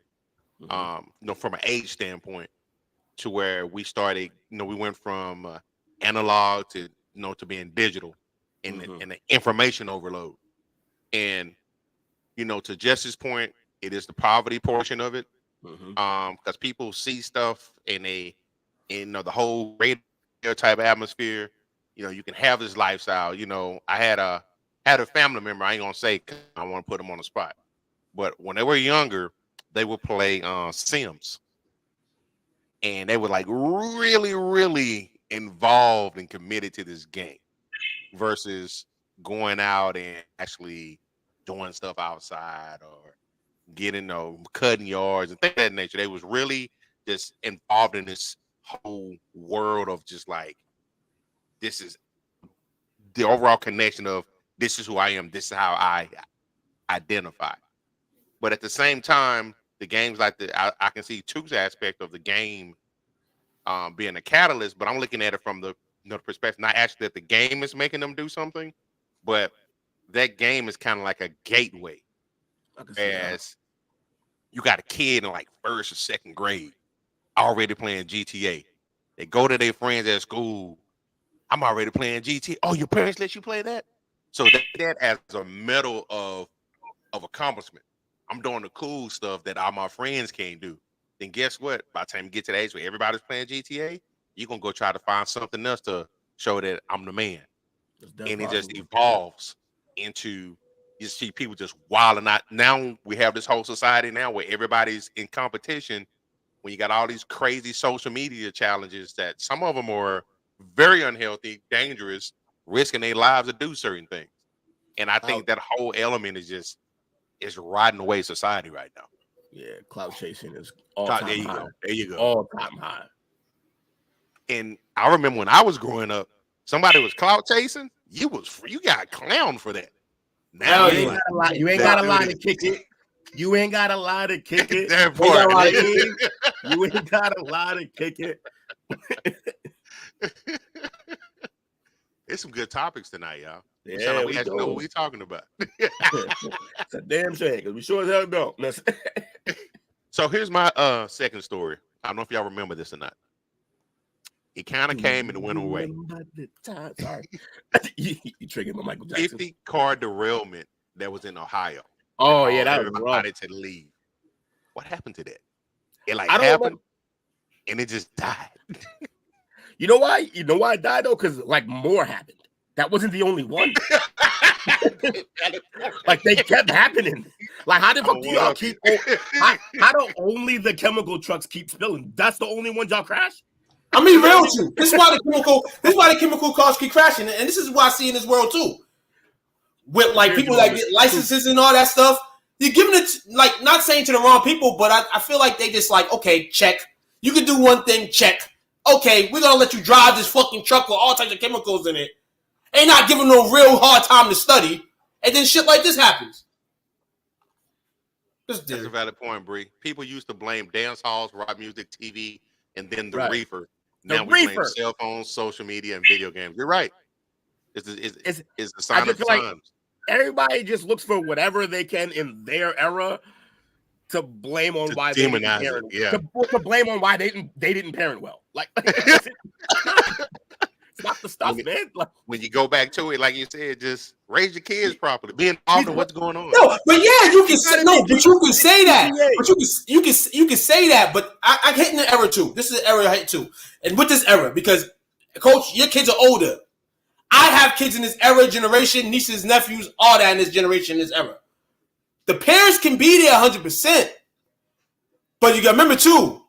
From an age standpoint. to where we started, we went from analog to, to being digital and, and the information overload. And, to Jesse's point, it is the poverty portion of it. Because people see stuff and the whole radio type atmosphere, you can have this lifestyle. I had a family member, I ain't gonna say 'cause I don't want to put them on the spot, but when they were younger, they would play Sims, and they were like really, really involved and committed to this game versus going out and actually doing stuff outside or getting cutting yards and things of that nature. They was really just involved in this whole world of just like, this is the overall connection of, this is who I am, this is how I identify. But at the same time, the games like I can see Tu's aspect of the game being a catalyst, but I'm looking at it from the perspective, not actually that the game is making them do something, but that game is kind of like a gateway. As you got a kid in like first or second grade already playing GTA. They go to their friends at school. I'm already playing GTA. Oh, your parents let you play that? So that as a medal of accomplishment. I'm doing the cool stuff that all my friends can't do. Then guess what? By the time you get to the age where everybody's playing GTA, you're going to go try to find something else to show that I'm the man. And it just evolves into, you see people just wilding out. Now we have this whole society now where everybody's in competition, when you got all these crazy social media challenges that some of them are very unhealthy, dangerous, risking their lives to do certain things. And I think that whole element is riding away society right now. Yeah, clout chasing is all time high. There you go. All time high. And I remember when I was growing up, somebody was clout chasing, you got clowned for that. Now you ain't got a lie to kick it. You ain't got a lie to kick it. You ain't got a lie to kick it. It's some good topics tonight, y'all. Yeah, we actually know what we're talking about. It's a damn shame because we sure as hell don't. So here's my second story. I don't know if y'all remember this or not. It kind of came and went away. Sorry. you triggered my Michael Jackson. 50-car derailment that was in Ohio. Oh, yeah, that was everybody to leave. What happened to that? It happened and it just died. You know why? You know why it died though? Because more happened. That wasn't the only one. They kept happening. How the fuck do y'all keep? How do only the chemical trucks keep spilling? That's the only one y'all crash. I mean, real with you. This is why the chemical cars keep crashing, and this is what I see in this world too. With people that get licenses and all that stuff, you're giving it not saying to the wrong people, but I feel like they just okay, check. You can do one thing, check. Okay, we're gonna let you drive this fucking truck with all types of chemicals in it. Ain't not giving no real hard time to study, and then shit like this happens. That's a valid point, Bree. People used to blame dance halls, rock music, TV, and then the reefer. Now we blame cell phones, social media, and video games. You're right. It's the sign of the times. Everybody just looks for whatever they can in their era to blame on why they didn't parent. Yeah. To blame on why they didn't parent well. It's not the stuff, man. When you go back to it, like you said, just raise your kids properly. Be involved in what's going on. No, but yeah, you can say that. But you can say that. But I hit in the era too. This is an era I hit too. And with this era, because Coach, your kids are older. I have kids in this era, generation, nieces, nephews, all that in this generation, this era. The parents can be there 100%, but you got to remember too,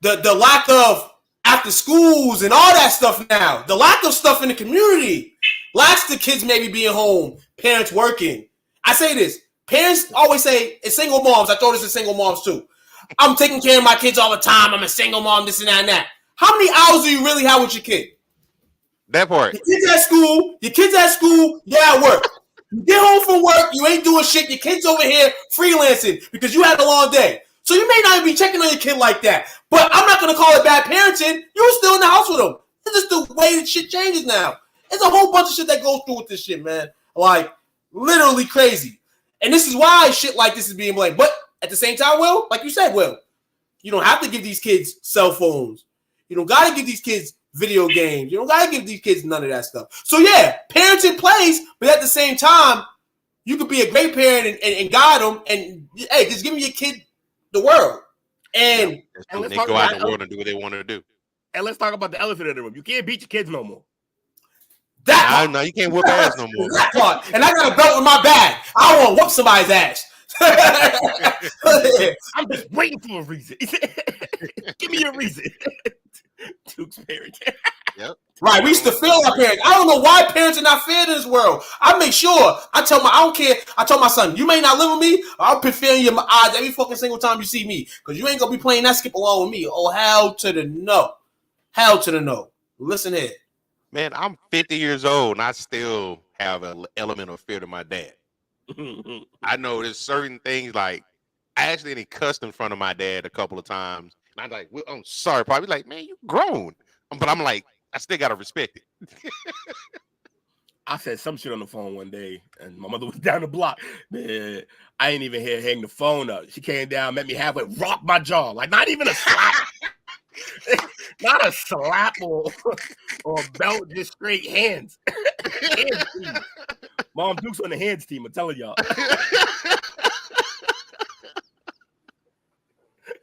the lack of after schools and all that stuff now, the lack of stuff in the community, lacks the kids maybe being home, parents working. I say this, parents always say, it's single moms, I told this to single moms too, I'm taking care of my kids all the time, I'm a single mom, this and that and that. How many hours do you really have with your kid? That part. Your kids at school, you're at work. You get home from work, you ain't doing shit. Your kid's over here freelancing because you had a long day. So you may not be checking on your kid like that. But I'm not going to call it bad parenting. You're still in the house with them. It's just the way that shit changes now. There's a whole bunch of shit that goes through with this shit, man. Literally crazy. And this is why shit like this is being blamed. But at the same time, Will, like you said, Will, You don't have to give these kids cell phones. You don't got to give these kids video games. You don't got to give these kids none of that stuff. So, yeah, parenting plays, but at the same time, you could be a great parent and guide them and, hey, just give your kid the world. And they go out in the world and do what they want to do. And let's talk about the elephant in the room. You can't beat your kids no more. No, you can't whoop ass no more. That part. And I got a belt in my bag. I don't want to whoop somebody's ass. I'm just waiting for a reason. Give me a reason. Duke's parent. Yep. Right, we used to fail our parents. I don't know why parents are not fair in this world. I make sure. I don't care. I told my son, you may not live with me. I'll put fear in your eyes every fucking single time you see me. Because you ain't going to be playing that skip along with me. Oh, hell to the no. Hell to the no. Listen here. Man, I'm 50 years old and I still have an element of fear to my dad. I know there's certain things like I actually cussed in front of my dad a couple of times. And I'm like, well, I'm sorry, probably like, man, you grown. But I'm like, I still gotta respect it. I said some shit on the phone one day, and my mother was down the block. Man, I ain't even here hang the phone up. She came down, met me halfway, rocked my jaw. Like, not even a slap. Not a slap or a belt, just straight hands. Hands team. Mom Duke's on the hands team, I'm telling y'all.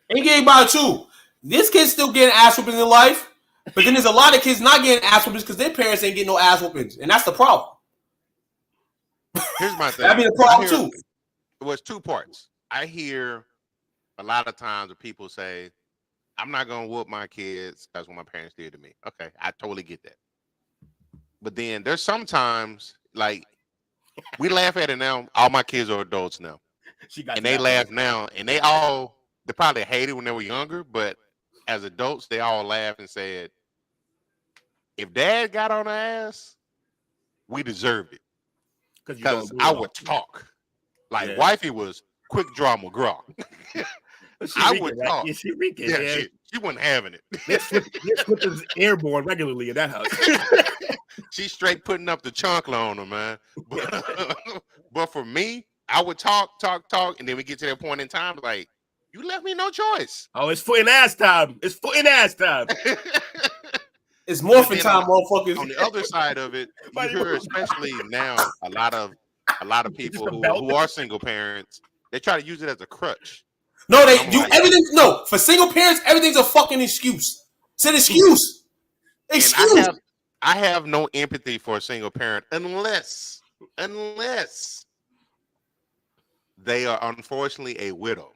Ain't getting by too. This kid's still getting ass whoopings in life. But then there's a lot of kids not getting ass whoopings because their parents ain't getting no ass whoopings. And that's the problem. Here's my thing. That'd be the problem too. It was two parts. I hear a lot of times where people say, I'm not going to whoop my kids. That's what my parents did to me. Okay, I totally get that. But then there's sometimes, like, we laugh at it now. All my kids are adults now. And they laugh now. And they probably hated when they were younger, but as adults, they all laughed and said, if dad got on our ass, we deserved it. Because I would talk. Like, wifey was quick draw McGraw. I would talk. Yeah, she wasn't having it. This was airborne regularly in that house. She's straight putting up the chunkla on her, man. But for me, I would talk, and then we get to that point in time, like, you left me no choice. Oh, it's foot and ass time. It's foot and ass time. It's morphin' time, motherfuckers. On the other side of it, you hear, especially now, a lot of people who are single parents, they try to use it as a crutch. No, they do everything. No, for single parents, everything's a fucking excuse. It's an excuse. Excuse. I have no empathy for a single parent unless they are unfortunately a widow.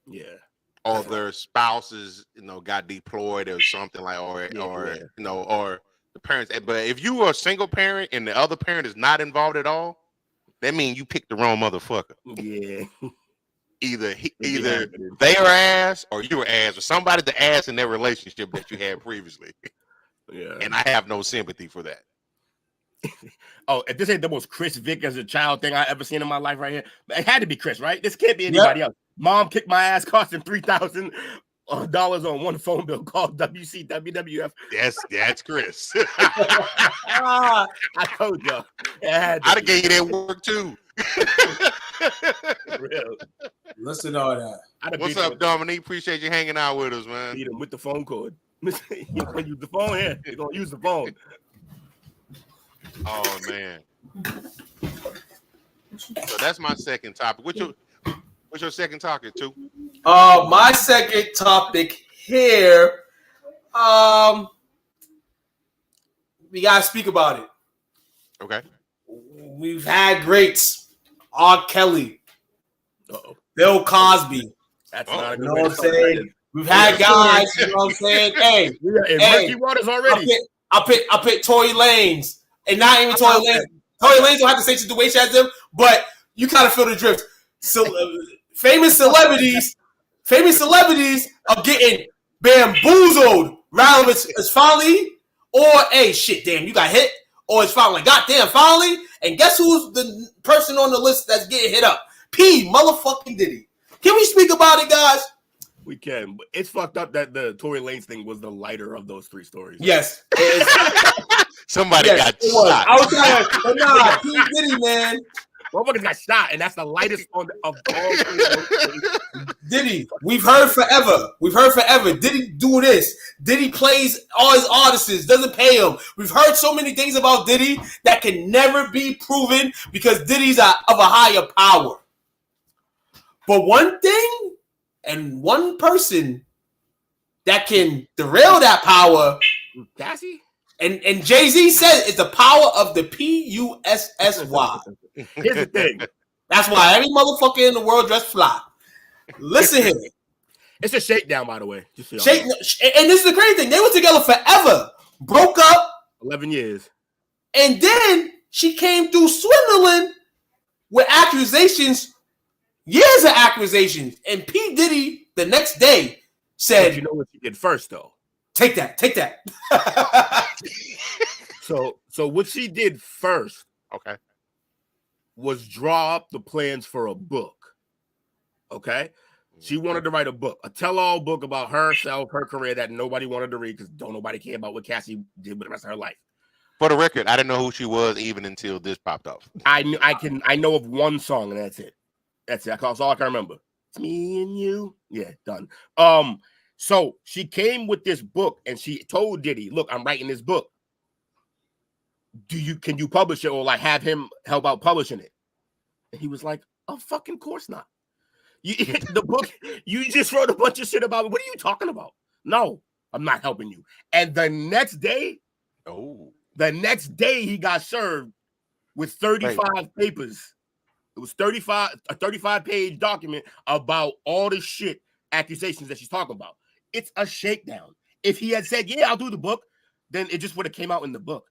Yeah. Or their spouses, got deployed or something like, or the parents. But if you are a single parent and the other parent is not involved at all, that means you picked the wrong motherfucker. Yeah. Either they are ass or you are ass, or somebody's the ass in their relationship that you had previously. Yeah. And I have no sympathy for that. Oh, if this ain't the most Chris Vick as a child thing I ever seen in my life right here, it had to be Chris, right? This can't be anybody else. Mom kicked my ass, costing $3,000 on one phone bill called WCWF. That's Chris. I told y'all. I'd have gave you that work too. Real. Listen to all that. What's up, Dominique? Appreciate you hanging out with us, man. Beat him with the phone cord. You're gonna use the phone here. You're gonna use the phone. Oh man. So that's my second topic. What's your second topic, too? My second topic here. We gotta speak about it. Okay. We've had greats. R. Kelly. Bill Cosby. That's not a good you know what I'm saying? We've had guys, you know what I'm saying? Hey, murky waters already. I picked Tory Lanez. And not even Tory Lanez. Tory Lanez don't have the same situation as them, but you kind of feel the drift. So famous celebrities are getting bamboozled. Rather it's finally, or hey, shit, damn, you got hit, or it's finally, goddamn, finally. And guess who's the person on the list that's getting hit up? P. Motherfucking Diddy. Can we speak about it, guys? We can. But it's fucked up that the Tory Lanez thing was the lighter of those 3 stories. Yes. Somebody got shot. I was trying to, but nah, P. Diddy, man. Motherfuckers got shot, and that's the lightest of all 3. Diddy, we've heard forever. Diddy do this. Diddy plays all his artists, doesn't pay him. We've heard so many things about Diddy that can never be proven because Diddy's of a higher power. But one thing and one person that can derail that power, Cassie? and Jay-Z said it's the power of the PUSSY. Here's the thing. That's why every motherfucker in the world dressed fly. Listen here. It's a shakedown, by the way. Just so and this is the crazy thing. They were together forever. Broke up. 11 years. And then she came through swindling with accusations, years of accusations. And P. Diddy, the next day, said, but you know what she did first, though? Take that. So what she did first, okay, was draw up the plans for a book. Okay, she wanted to write a book, a tell-all book about herself, her career that nobody wanted to read because don't nobody care about what Cassie did with the rest of her life. For the record, I didn't know who she was even until this popped up. I know of one song and that's it. That's all I can remember. It's me and you. Yeah, done. So she came with this book and she told Diddy, "Look, I'm writing this book. Can you publish it or like have him help out publishing it?" And he was like, "Oh, fucking course not. The book, you just wrote a bunch of shit about it. What are you talking about? No, I'm not helping you." And the next day he got served with 35 papers. It was a 35-page document about all the shit accusations that she's talking about. It's a shakedown. If he had said, "Yeah, I'll do the book," then it just would have came out in the book.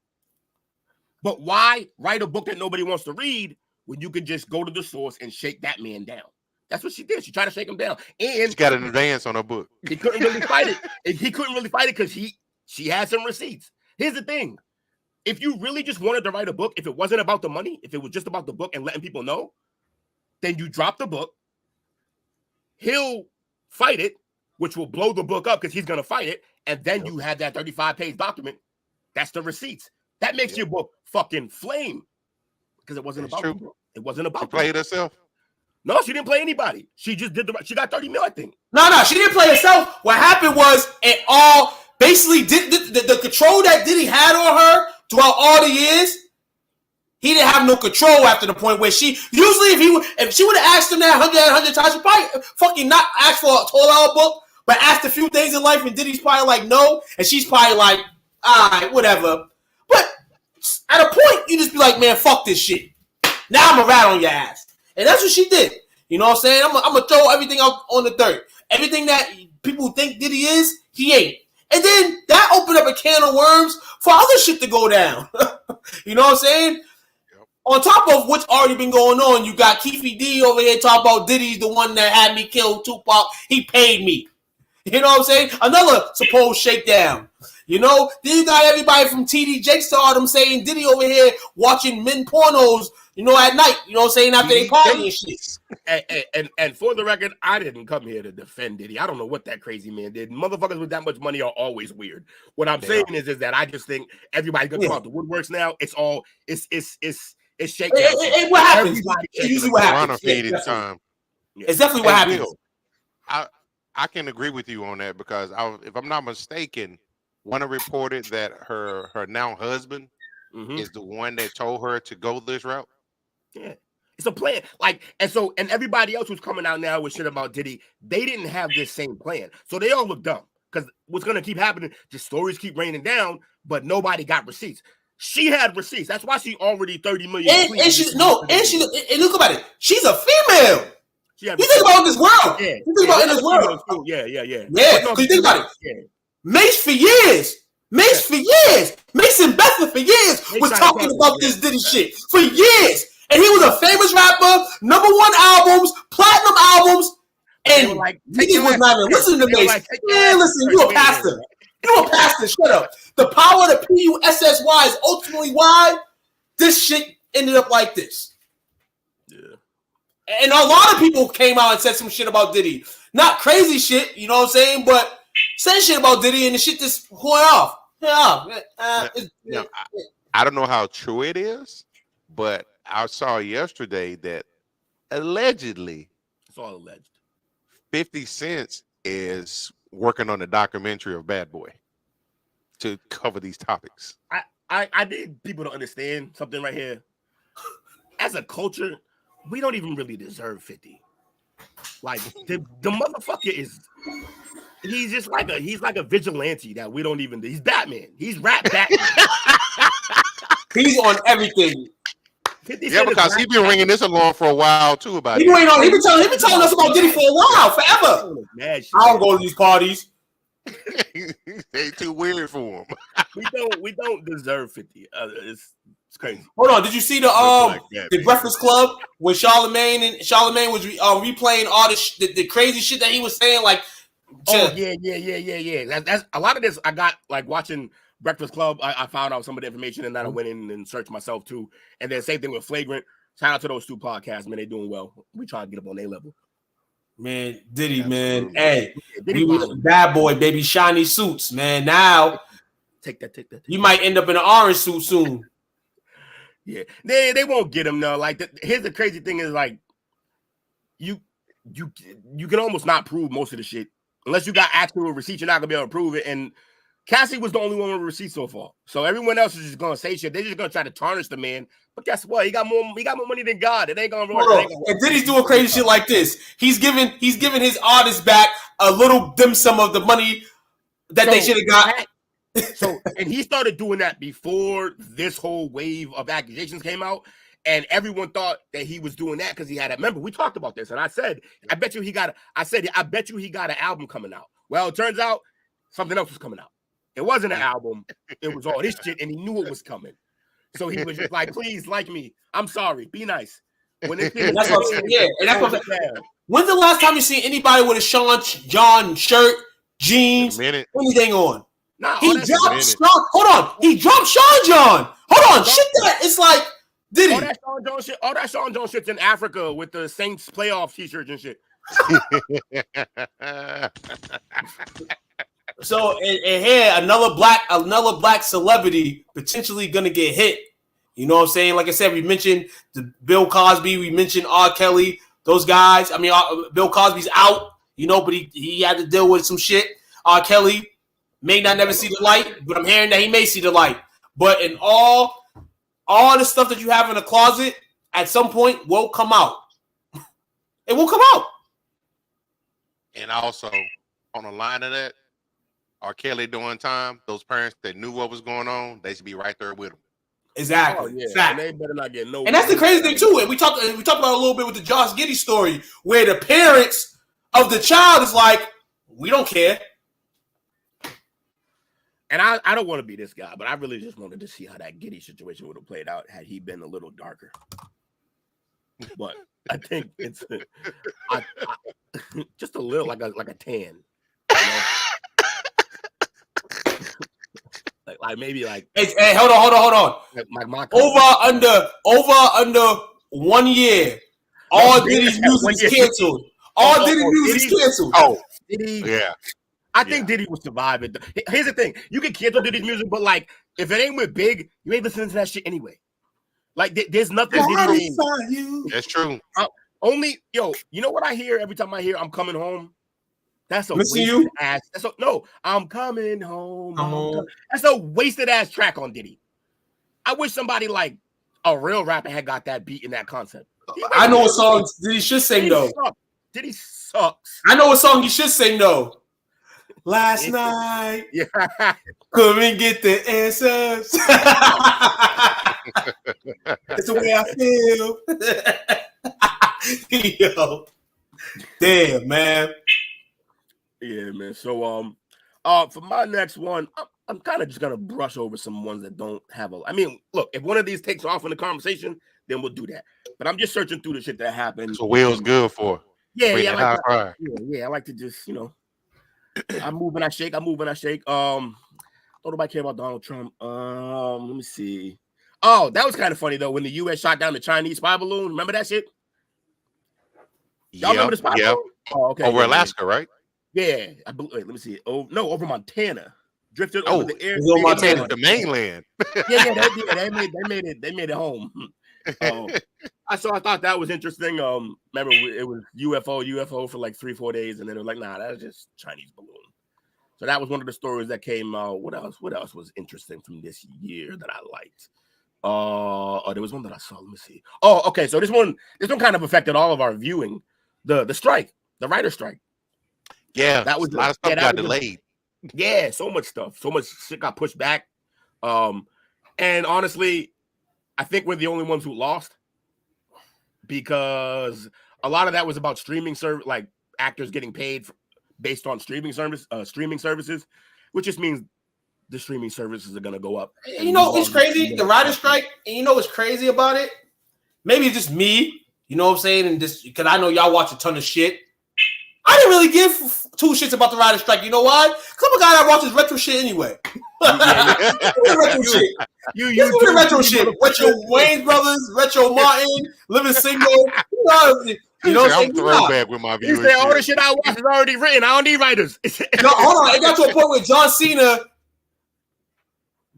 But why write a book that nobody wants to read when you could just go to the source and shake that man down? That's what she did. She tried to shake him down. And she got an advance on her book. He couldn't really fight it. He couldn't really fight it because she had some receipts. Here's the thing. If you really just wanted to write a book, if it wasn't about the money, if it was just about the book and letting people know, then you drop the book. He'll fight it, which will blow the book up because he's going to fight it. And then you have that 35-page document. That's the receipts. That makes your book fucking flame because it wasn't about the book. It wasn't about she played herself. No, she didn't play anybody. She just did she got 30 mil, I think. No, she didn't play herself. What happened was it all basically did the control that Diddy had on her throughout all the years. He didn't have no control after the point where she usually if she would have asked him that 100 times, she probably fucking not asked for a $12 book, but asked a few things in life, and Diddy's probably like no, and she's probably like, all right, whatever. But at a point, you just be like, man, fuck this shit. Now I'm a rat on your ass. And that's what she did. You know what I'm saying? I'm going to throw everything out on the dirt. Everything that people think Diddy is, he ain't. And then that opened up a can of worms for other shit to go down. You know what I'm saying? Yep. On top of what's already been going on, you got Keefe D over here talking about Diddy's the one that had me kill Tupac. He paid me. You know what I'm saying? Another supposed shakedown. You know, then you got everybody from TD Jakes to all them saying Diddy over here watching men pornos, you know, at night. You know what I'm saying? After they party and shit. And for the record, I didn't come here to defend Diddy. I don't know what that crazy man did. Motherfuckers with that much money are always weird. What I'm saying is that I just think everybody's gonna come out the woodworks now. It's shakedown. What happens? Usually what happens. It's definitely what happens. I can agree with you on that because if I'm not mistaken, one reported that her now husband is the one that told her to go this route. Yeah, it's a plan. And everybody else who's coming out now with shit about Diddy, they didn't have this same plan, so they all look dumb. Because what's gonna keep happening? Just stories keep raining down, but nobody got receipts. She had receipts. That's why she already 30 million. And look about it. She's a female. You think about this world. Yeah. You think about in this world. Yeah. Yeah, because you think about it. Yeah. Mace for years. Mace and Bethel for years was talking about this Diddy shit for years. And he was a famous rapper, #1 albums, platinum albums, and niggas was not even listening to Mace. Man, listen, you a pastor. You a pastor, shut up. The power of the PUSSY is ultimately why this shit ended up like this. Yeah. And a lot of people came out and said some shit about Diddy. Not crazy shit, you know what I'm saying? But saying shit about Diddy and the shit just went off. Now, I don't know how true it is, but I saw yesterday that allegedly It's all alleged. 50 Cent is working on a documentary of Bad Boy to cover these topics. I need people to understand something right here. As a culture, we don't even really deserve 50. Like the motherfucker he's just like a vigilante that we don't even. He's Batman. He's rap Batman. He's on everything. Yeah, because he's been ringing this along for a while too. About he been telling us about Diddy for a while, forever. I don't go to these parties. They too weird for him. We don't deserve 50. It's crazy. Hold on, did you see the Breakfast Club where Charlemagne was replaying all the crazy shit that he was saying? Like, yeah. That's a lot of this. I got like watching Breakfast Club. I found out some of the information, and then I went in and searched myself too. And then same thing with Flagrant. Shout out to those two podcasts, man. They doing well. We trying to get up on their level. Man, Diddy, man. Hey, Diddy was Bad Boy, baby. Shiny suits, man. Now, take that. You might end up in an orange suit soon. Yeah, they won't get him though. Like, here's the crazy thing is like, you can almost not prove most of the shit unless you got actual receipts. You're not gonna be able to prove it. And Cassie was the only one with receipts so far. So everyone else is just gonna say shit. They're just gonna try to tarnish the man. But guess what? He got more money than God. It ain't gonna work. And Diddy's doing crazy shit like this. He's giving his artists back a little dim sum of the money that they should have got. So, and he started doing that before this whole wave of accusations came out, and everyone thought that he was doing that because he had. Remember, we talked about this, and I said, I bet you he got an album coming out. Well, it turns out something else was coming out. It wasn't an album. It was all this shit, and he knew it was coming. So he was just like, "Please, like me. I'm sorry. Be nice." When that's what I'm saying. Yeah, and that's what I'm saying. When's the last time you seen anybody with a Sean John shirt, jeans, anything on? Nah, he dropped Sean. Hold on, he dropped Sean John. Hold on, shit. That it's like Diddy. All that Sean John shit's in Africa with the Saints playoff t-shirts and shit. So and here another black celebrity potentially gonna get hit. You know what I'm saying? Like I said, we mentioned the Bill Cosby, we mentioned R. Kelly, those guys. I mean, Bill Cosby's out, you know, but he had to deal with some shit. R. Kelly may not never see the light, but I'm hearing that he may see the light. But in all the stuff that you have in the closet, at some point will come out. It will come out. And also, on the line of that, R. Kelly doing time, those parents that knew what was going on, they should be right there with him. Exactly. Oh, yeah. Exactly. And they better not get no. And that's the crazy thing too. And we talked about it a little bit with the Josh Giddey story, where the parents of the child is like, we don't care. And I don't want to be this guy, but I really just wanted to see how that Giddey situation would have played out had he been a little darker. But I think it's just a little like a tan. You know? like maybe like hey, hold on. Like over under 1 year. All Diddy's music is canceled. All Diddy's music is canceled. Oh, Diddy. Yeah. I think Diddy will survive it. Here's the thing: you can cancel Diddy's music, but like, if it ain't with Big, you ain't listening to that shit anyway. Like, there's nothing Diddy means. That's true. You know what I hear every time I hear "I'm coming home"? That's a Missing wasted you? ass. I'm coming home. That's a wasted ass track on Diddy. I wish somebody like a real rapper had got that beat in that concept. I know what song Diddy should sing though. Diddy sucks. I know what song he should sing though. Last night, couldn't get the answers. That's the way I feel. Yo, damn, man. Yeah, man. So, for my next one, I'm kind of just gonna brush over some ones that don't have a. I mean, look, if one of these takes off in the conversation, then we'll do that. But I'm just searching through the shit that happened. So Will's good for. Yeah, I like to just, I move and I shake. Don't nobody care about Donald Trump. Let me see. Oh, that was kind of funny though when the U.S. shot down the Chinese spy balloon. Remember that shit? Y'all remember the spy balloon? Oh, okay. Over Yeah, Alaska, right? yeah. Wait, let me see. Oh no, over Montana. Drifted over the air. it's over It made Montana. it to mainland. Yeah, they made it home. I thought that was interesting. Remember it was UFO for like 3-4 days, and then it was like, nah, that's just Chinese balloon. So that was one of the stories that came out. What else was interesting from this year that I liked? There was one that I saw. Let me see. Oh, okay. So this one kind of affected all of our viewing. The strike, the writer strike. Yeah, that was a lot of stuff got delayed. Yeah, so much shit got pushed back. And honestly, I think we're the only ones who lost because a lot of that was about streaming service, like actors getting paid based on streaming services, which just means the streaming services are gonna go up. You know, it's crazy. The writer's strike, and you know what's crazy about it? Maybe it's just me, you know what I'm saying? And just because I know y'all watch a ton of shit. I didn't really give two shits about the writer's strike. You know why? Because I'm a guy that watches retro shit anyway. Retro shit. You retro shit. Retro Wayne Brothers, Retro Martin, Living Single. You know what I'm throwback with my viewers. You say all the shit I watch is already written. I don't need writers. No, hold on. It got to a point where John Cena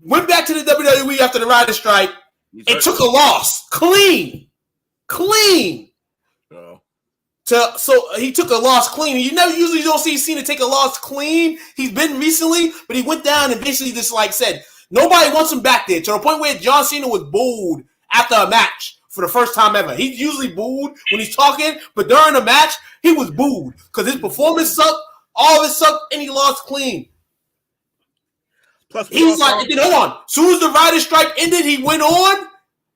went back to the WWE after the writer's strike and took a loss. Clean. So he took a loss clean. You usually don't see Cena take a loss clean. He's been recently, but he went down and basically just like said, nobody wants him back there. To the point where John Cena was booed after a match for the first time ever. He's usually booed when he's talking, but during the match, he was booed because his performance sucked, all of it sucked, and he lost clean. Plus, he's like, hold on. As soon as the writer's strike ended, he went on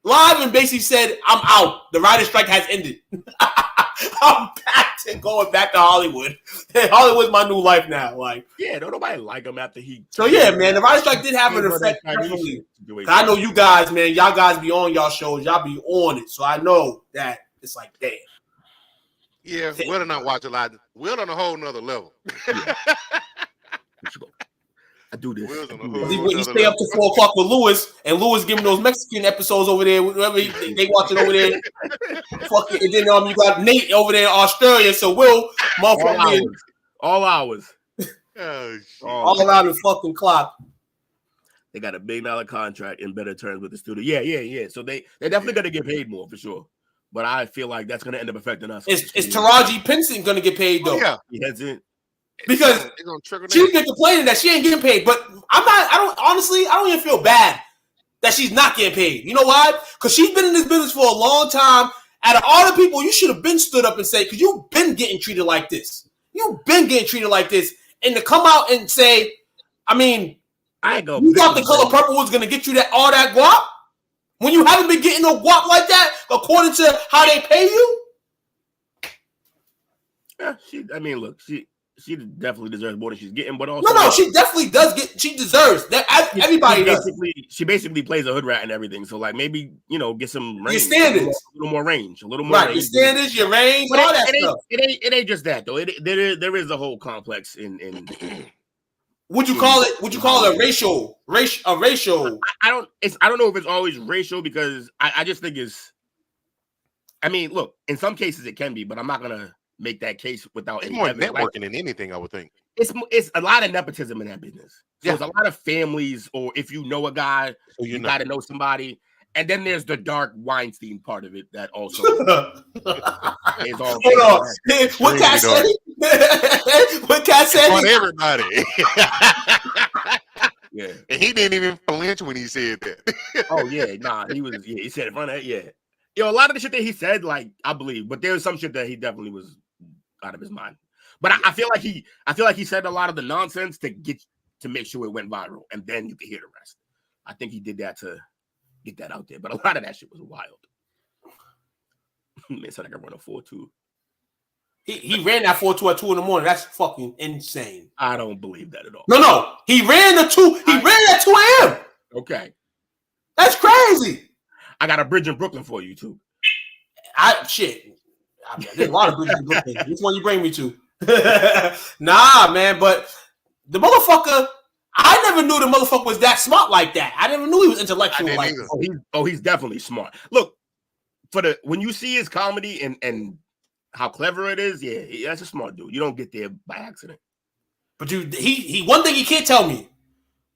live and basically said, I'm out. The writer's strike has ended. I'm back to going back to Hollywood. Hollywood's my new life now. Like, yeah, don't nobody like him after he. So yeah, man, the writer's strike did have an effect. Definitely. I know you guys, man. Y'all guys be on y'all shows. Y'all be on it. So I know that it's like, damn. Yeah, Will and I watch a lot. Will on a whole nother level. Yeah. I do this. He stay up to 4 o'clock with Lewis, and Lewis giving those Mexican episodes over there. Whenever they watch it over there. Fuck it. And then you got Nate over there in Australia. So Will, motherfucker, all hours. All around the fucking clock. They got a $1 billion contract in better terms with the studio. Yeah. So they're definitely gonna get paid more for sure. But I feel like that's gonna end up affecting us. Is Taraji Pinson gonna get paid though? Yeah, he hasn't. Because she's been complaining that she ain't getting paid, but I don't even feel bad that she's not getting paid. You know why? Because she's been in this business for a long time. Out of all the people, you should have been stood up and said, because you've been getting treated like this. You've been getting treated like this. And to come out and say, I mean, you thought The Color Purple was going to get you all that guap? When you haven't been getting no guap like that, according to how they pay you? Yeah, she definitely deserves more than she's getting, but also she definitely does get. She deserves that. Everybody does. She basically plays a hood rat and everything. So like maybe get some range, your standards, a little more range, range. Your standards, your range, but all that stuff. It ain't just that though. There is a whole complex in. Would you call it? Would you call it a racial? I don't know if it's always racial because I just think it's. I mean, look, in some cases it can be, but I'm not gonna make that case without it's more networking than anything. I would think it's a lot of nepotism in that business. So yeah. It's a lot of families, or if you know a guy, so you got to know somebody. And then there's the dark Weinstein part of it that also is all. Hold on, what Cat said? What Cat said? On everybody. Yeah, and he didn't even flinch when he said that. Oh yeah, nah, he was. Yeah, he said it in front of that. Yeah, a lot of the shit that he said, like I believe, but there was some shit that he definitely was out of his mind. But I feel like he said a lot of the nonsense to make sure it went viral, and then you could hear the rest. I think he did that to get that out there, but a lot of that shit was wild. Man said I could run a 4.2. He ran that 4.2 at 2 in the morning. That's fucking insane. I don't believe that at all. No. He ran the 2. He ran at 2 a.m. Okay. That's crazy. I got a bridge in Brooklyn for you too. There's a lot of bridges in Brooklyn. Which one you bring me to? Nah, man. But the motherfucker, I never knew the motherfucker was that smart like that. I never knew he was intellectual like that. He's definitely smart. Look, when you see his comedy and how clever it is, yeah, that's a smart dude. You don't get there by accident. But dude, he one thing he can't tell me.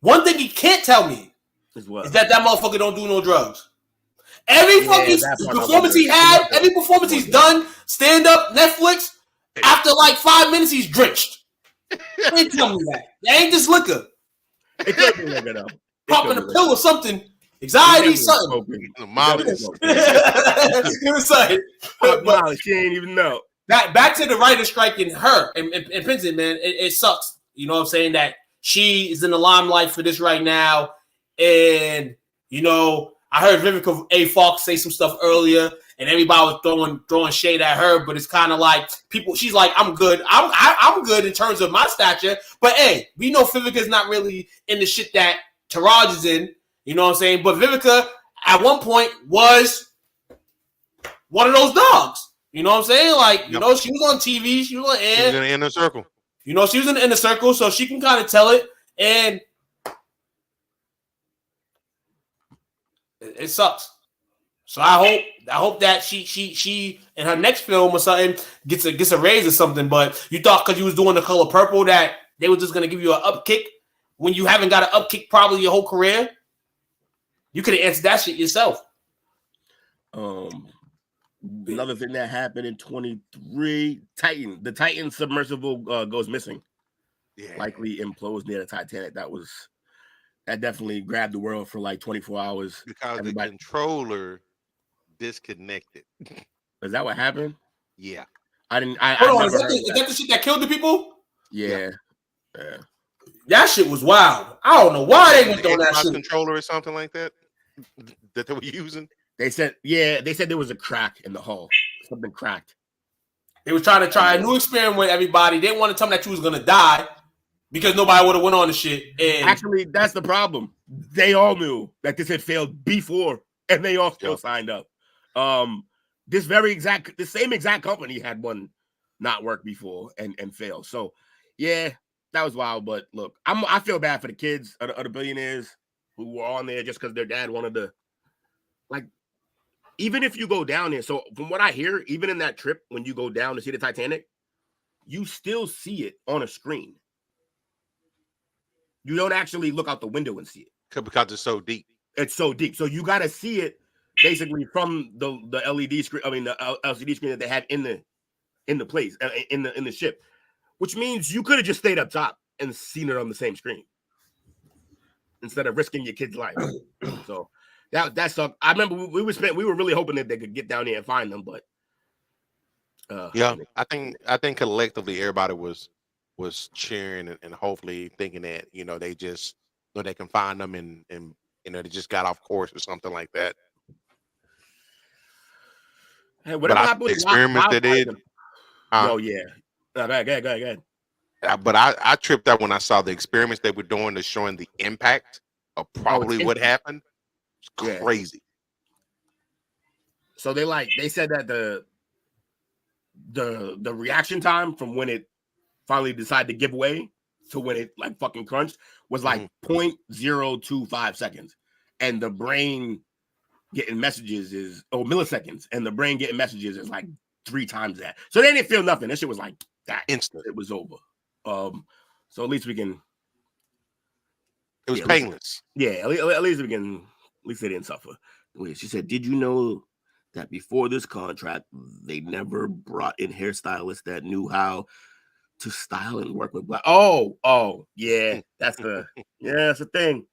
One thing he can't tell me is that motherfucker don't do no drugs. Every fucking performance he had, every performance he's done, stand up, Netflix, after like 5 minutes, he's drenched. They tell me that. That ain't just liquor. It could be liquor though. Popping a pill or something. Anxiety, something. Molly. Molly, she ain't even know. Back to the writer's strike in her and Pinson, man. It sucks. You know what I'm saying? That she is in the limelight for this right now. And, you know, I heard Vivica A. Fox say some stuff earlier, and everybody was throwing shade at her, but it's kind of like she's like, I'm good. I'm good in terms of my stature. But hey, we know Vivica's not really in the shit that Taraj is in. You know what I'm saying? But Vivica at one point was one of those dogs. You know what I'm saying? Like, you know, she was on TV, she was on air. She was in the inner circle. You know, she was in the inner circle, so she can kind of tell it. And it sucks. So I hope that she in her next film or something gets a raise or something. But you thought because you was doing The Color Purple that they were just gonna give you an upkick when you haven't got an upkick probably your whole career? You could have answered that shit yourself. Another thing that happened in 23, the Titan submersible goes missing. Yeah. Likely implodes near the Titanic. That definitely grabbed the world for like 24 hours. Because the controller disconnected. Is that what happened? Yeah. Hold on, is that the shit that killed the people? Yeah. That shit was wild. I don't know why they went on that shit. Controller or something like that they were using. They said there was a crack in the hull. Something cracked. They were trying a new experiment with everybody. They didn't want to tell them that you was gonna die because nobody would have went on the shit. And actually, that's the problem. They all knew that this had failed before, and they all still signed up. The same exact company had one not work before and fail. So yeah, that was wild. But look, I feel bad for the kids of the billionaires who were on there just because their dad wanted to, like, even if you go down there. So from what I hear, even in that trip, when you go down to see the Titanic, you still see it on a screen. You don't actually look out the window and see it. Because it's so deep. It's so deep. So you got to see it basically from the LED screen. I mean, the LCD screen that they had in the place, in the ship, which means you could have just stayed up top and seen it on the same screen instead of risking your kid's life. So that sucked. I remember we were really hoping that they could get down there and find them, but I think collectively everybody was cheering and hopefully thinking that, you know, they just they can find them and you know they just got off course or something like that. Hey, whatever happened with the experiments they did. Oh yeah. Go ahead. But I tripped out when I saw the experiments they were doing to showing the impact of probably what happened. It's crazy. So they said that the reaction time from when it finally decided to give way to when it like fucking crunched was like 0.025 seconds, and the brain getting messages is milliseconds, and the brain getting messages is like 3 times that. So they didn't feel nothing. That shit was like that instant. It was over. So at least we can. It was painless. At least we can. At least they didn't suffer. Wait, she said, "Did you know that before this contract, they never brought in hairstylists that knew how to style and work with black?" Oh, yeah, that's the thing. That's the thing.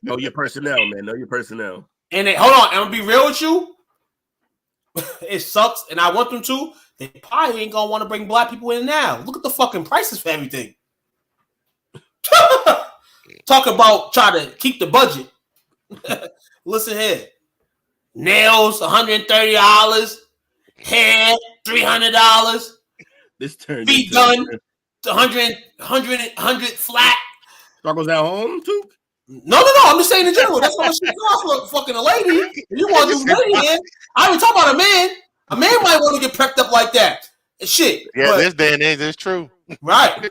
Know your personnel, man. Know your personnel. And hold on, I'm gonna be real with you. It sucks, and I want them to. They probably ain't gonna want to bring black people in now. Look at the fucking prices for everything. Talk about try to keep the budget. Listen here. Nails, $130. Hair, $300. This turned feet done, 100 flat. Struggles at home too? No. I'm just saying in general. That's what shit costs for fucking a lady. If you want to do lady hair, I ain't talking about a man. A man might want to get prepped up like that. Shit. Yeah, this day and age is true. Right.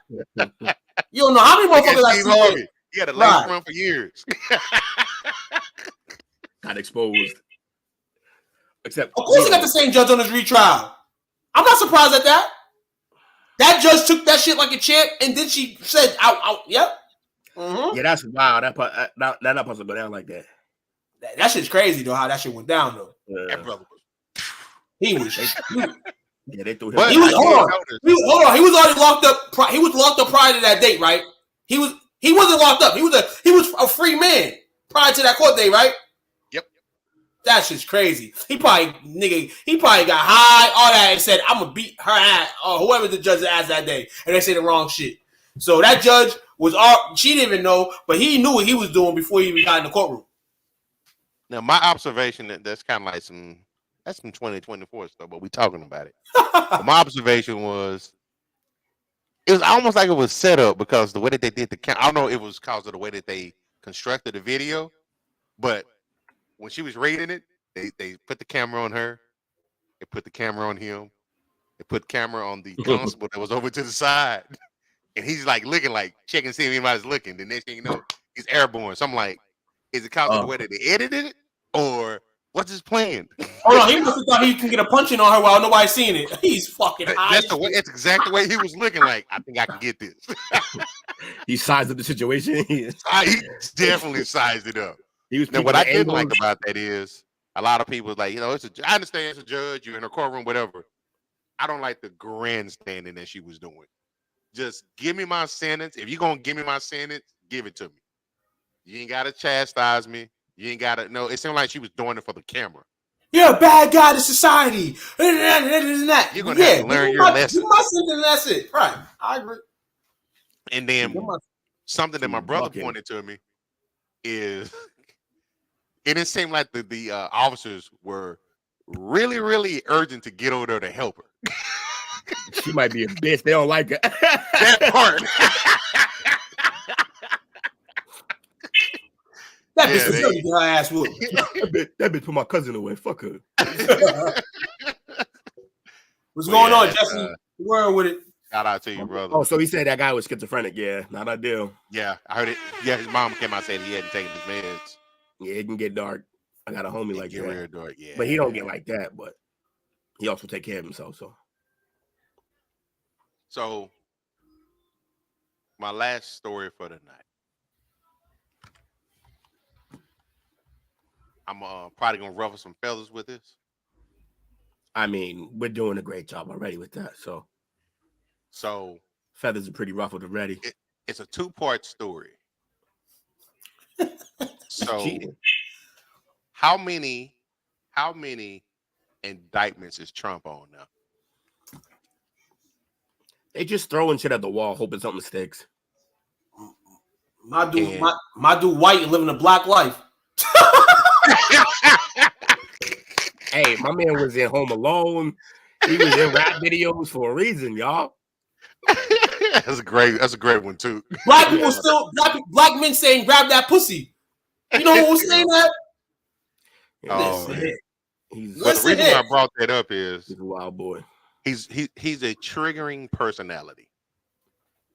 You don't know how many motherfuckers I see. He had a lace front for years. Got exposed. Except, of course, he got the same judge on his retrial. I'm not surprised at that. That judge took that shit like a champ, and then she said, "Out, yep." Mm-hmm. Yeah, that's wild. That not supposed to go down like that. That shit's crazy though. How that shit went down though. That brother was. He was. Yeah, they threw him. But He was hold on. He was already locked up. He was locked up prior to that date, right? He wasn't locked up. He was a free man prior to that court date, right? Yep. That shit's crazy. He probably got high, all that, and said, "I'm gonna beat her ass," or whoever the judge asked that day, and they say the wrong shit. So that judge she didn't even know, but he knew what he was doing before he even got in the courtroom. Now, my observation that's kind of like some 2024 stuff, but we talking about it. My observation was, it was almost like it was set up because the way that they did I don't know if it was because of the way that they constructed the video, but when she was reading it, they put the camera on her, they put the camera on him, they put the camera on the constable that was over to the side, and he's like looking, like checking to see if anybody's looking. The next thing you know, he's airborne. So I'm like, is it because of the way that they edited it, or what's his plan? Oh no, he must have thought he can get a punching on her while nobody's seeing it. He's fucking high. That's exactly the way he was looking. Like, I think I can get this. He sized up the situation. He definitely sized it up. Now, what I didn't like about that is a lot of people like, I understand it's a judge, you're in a courtroom, whatever. I don't like the grandstanding that she was doing. Just give me my sentence. If you're gonna give me my sentence, give it to me. You ain't gotta chastise me. You ain't gotta. No, it seemed like she was doing it for the camera. You're a bad guy to society. That. You're gonna have to learn your lesson. You must and that's it. Right. I agree. And then something that my brother pointed to me is, it didn't seem like the officers were really, really urgent to get over there to help her. She might be a bitch. They don't like her. That part. That bitch was really get her ass whooped. That bitch put my cousin away. Fuck her. What's going on, Jesse? Where with it? Shout out to you, brother. Oh, so he said that guy was schizophrenic. Yeah, not ideal. Yeah, I heard it. Yeah, his mom came out and said he hadn't taken his meds. Yeah, it can get dark. I got a homie like that. Real dark, yeah. But he don't get like that. But he also take care of himself. So my last story for the night. I'm probably gonna ruffle some feathers with this. I mean, we're doing a great job already with that. So feathers are pretty ruffled already. It's a 2-part story. So how many indictments is Trump on now? They just throwing shit at the wall, hoping something sticks. My dude white and living a black life. Hey, my man was in Home Alone. He was in rap videos for a reason, y'all. That's a great one too. Black people still black men saying grab that pussy. You know who was saying that? Oh, the reason I brought that up is he's a wild boy. He's a triggering personality.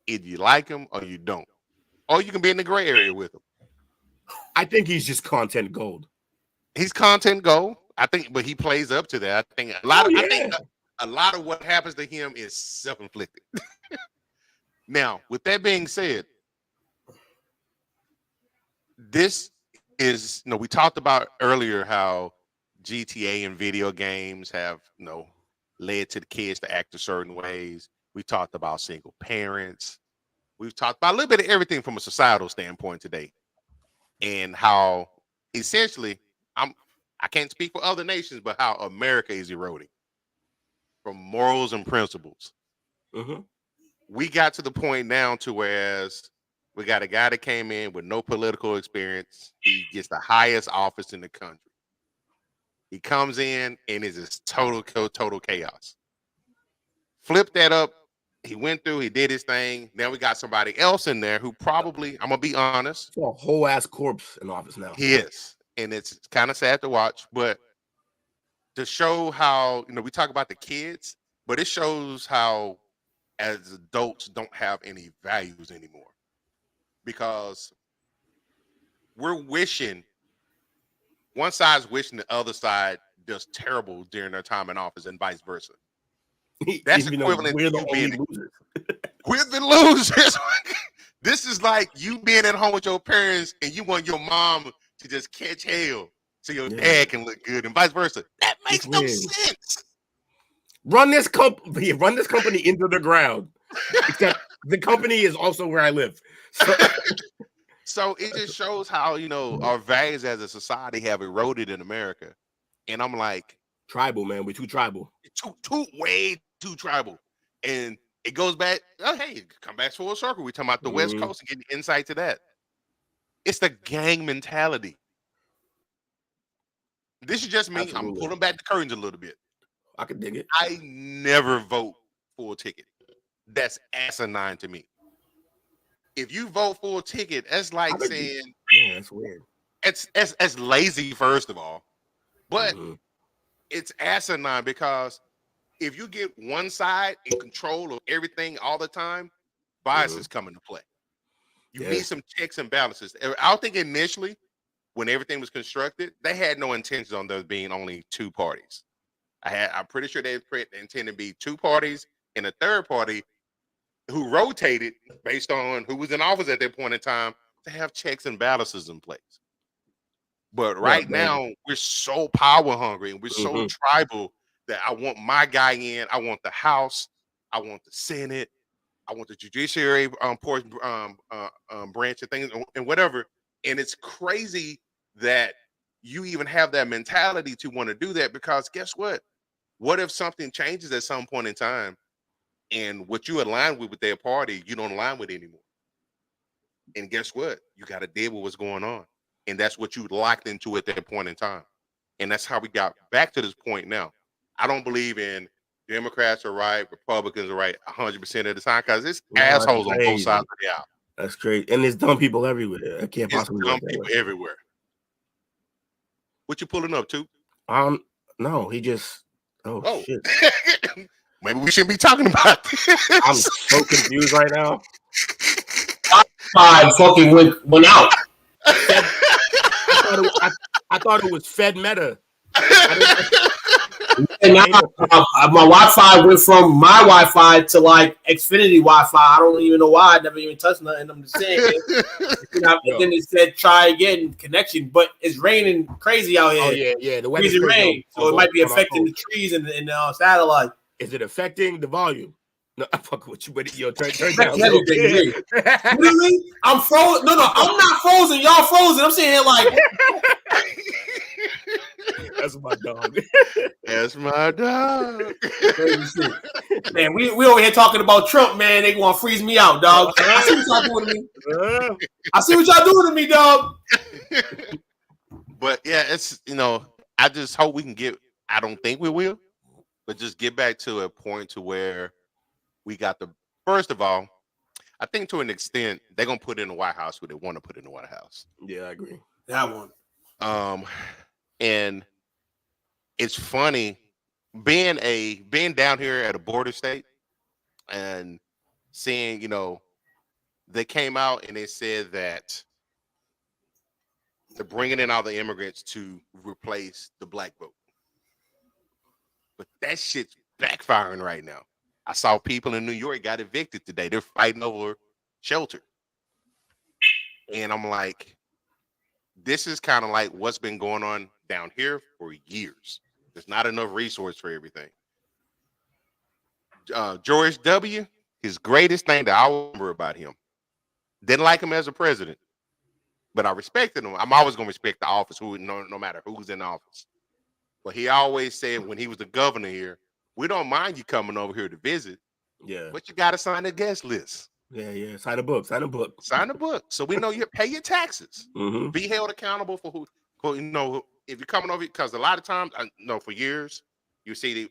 Either you like him or you don't, or you can be in the gray area with him. I think he's just content gold. He's content gold. I think, but he plays up to that. I think a lot of what happens to him is self-inflicted. Now, with that being said, this is, we talked about earlier how GTA and video games have, led to the kids to act a certain ways. We talked about single parents. We've talked about a little bit of everything from a societal standpoint today, and how essentially, I can't speak for other nations, but how America is eroding from morals and principles. Mm-hmm. We got to the point now to whereas we got a guy that came in with no political experience. He gets the highest office in the country. He comes in and is just total chaos. Flip that up. He went through, he did his thing. Now we got somebody else in there who probably, I'm going to be honest. A whole ass corpse in office now. He is. And it's kind of sad to watch, but to show how, we talk about the kids, but it shows how as adults don't have any values anymore, because we're wishing, one side's wishing the other side does terrible during their time in office and vice versa. That's equivalent we're to the you only being losers. we're the losers. This is like you being at home with your parents and you want your mom to just catch hell so your dad can look good and vice versa. That makes no sense. Run this company into the ground. Except the company is also where I live. So it just shows how, you know, our values as a society have eroded in America. And I'm like, tribal, man. We're too tribal. Way too tribal. And it goes back, oh, hey, come back full circle. We're talking about the West Coast and getting insight to that. It's the gang mentality. This is just me. Absolutely. I'm pulling back the curtains a little bit. I can dig it. I never vote for a ticket. That's asinine to me. If you vote for a ticket, that's like saying, yeah, that's weird. It's lazy, first of all. But it's asinine because if you get one side in control of everything all the time, biases come into play. You need some checks and balances. I don't think initially, when everything was constructed, they had no intentions on there being only two parties. I'm pretty sure they intended to be two parties and a third party who rotated based on who was in office at that point in time to have checks and balances in place. But right now, we're so power hungry and we're so tribal that I want my guy in. I want the House. I want the Senate. I want the judiciary branch of things and whatever. And it's crazy that you even have that mentality to want to do that, because guess what? What if something changes at some point in time and what you align with their party, you don't align with anymore? And guess what? You got to deal with what's going on. And that's what you locked into at that point in time. And that's how we got back to this point now. I don't believe in Democrats are right, Republicans are right 100% of the time, because it's assholes on both sides of the aisle. That's great. And there's dumb people everywhere. I can't possibly dumb people everywhere. What you pulling up to? No, he just shit. Maybe we shouldn't be talking about this. I'm so confused right now. I fucking went out. I thought it was Fed Meta. And now, my Wi-Fi went from my Wi-Fi to like Xfinity Wi-Fi. I don't even know why. I never even touched nothing. I'm just saying. And then it said try again connection, but it's raining crazy out here. Oh yeah. The weather's crazy rain, so it might be affecting the trees and the satellite. Is it affecting the volume? No, I fuck with you, but yo, turn down. Really? I'm frozen. No, I'm not frozen. Y'all frozen. I'm sitting here like. That's my dog. That's my dog. Man, we over here talking about Trump, man. They gonna freeze me out, dog. I see what y'all doing to me. I see what y'all doing to me, dog. But yeah, it's, you know, I just hope we can get. I don't think we will, but just get back to a point to where we got the. First of all, I think to an extent they're gonna put in the White House what they want to put in the White House. Yeah, I agree. That one. And it's funny being down here at a border state and seeing, you know, they came out and they said that they're bringing in all the immigrants to replace the black vote. But that shit's backfiring right now. I saw people in New York got evicted today. They're fighting over shelter. And I'm like, this is kind of like what's been going on down here for years. There's not enough resource for everything. George W., his greatest thing that I remember about him, didn't like him as a president, but I respected him. I'm always going to respect the office, no matter who's in office. But he always said when he was the governor here, we don't mind you coming over here to visit. Yeah. But you got to sign a guest list. Yeah. Sign a book. Sign a book. So we know you pay your taxes. Be held accountable for you know, if you're coming over, because a lot of times, I know for years, you see the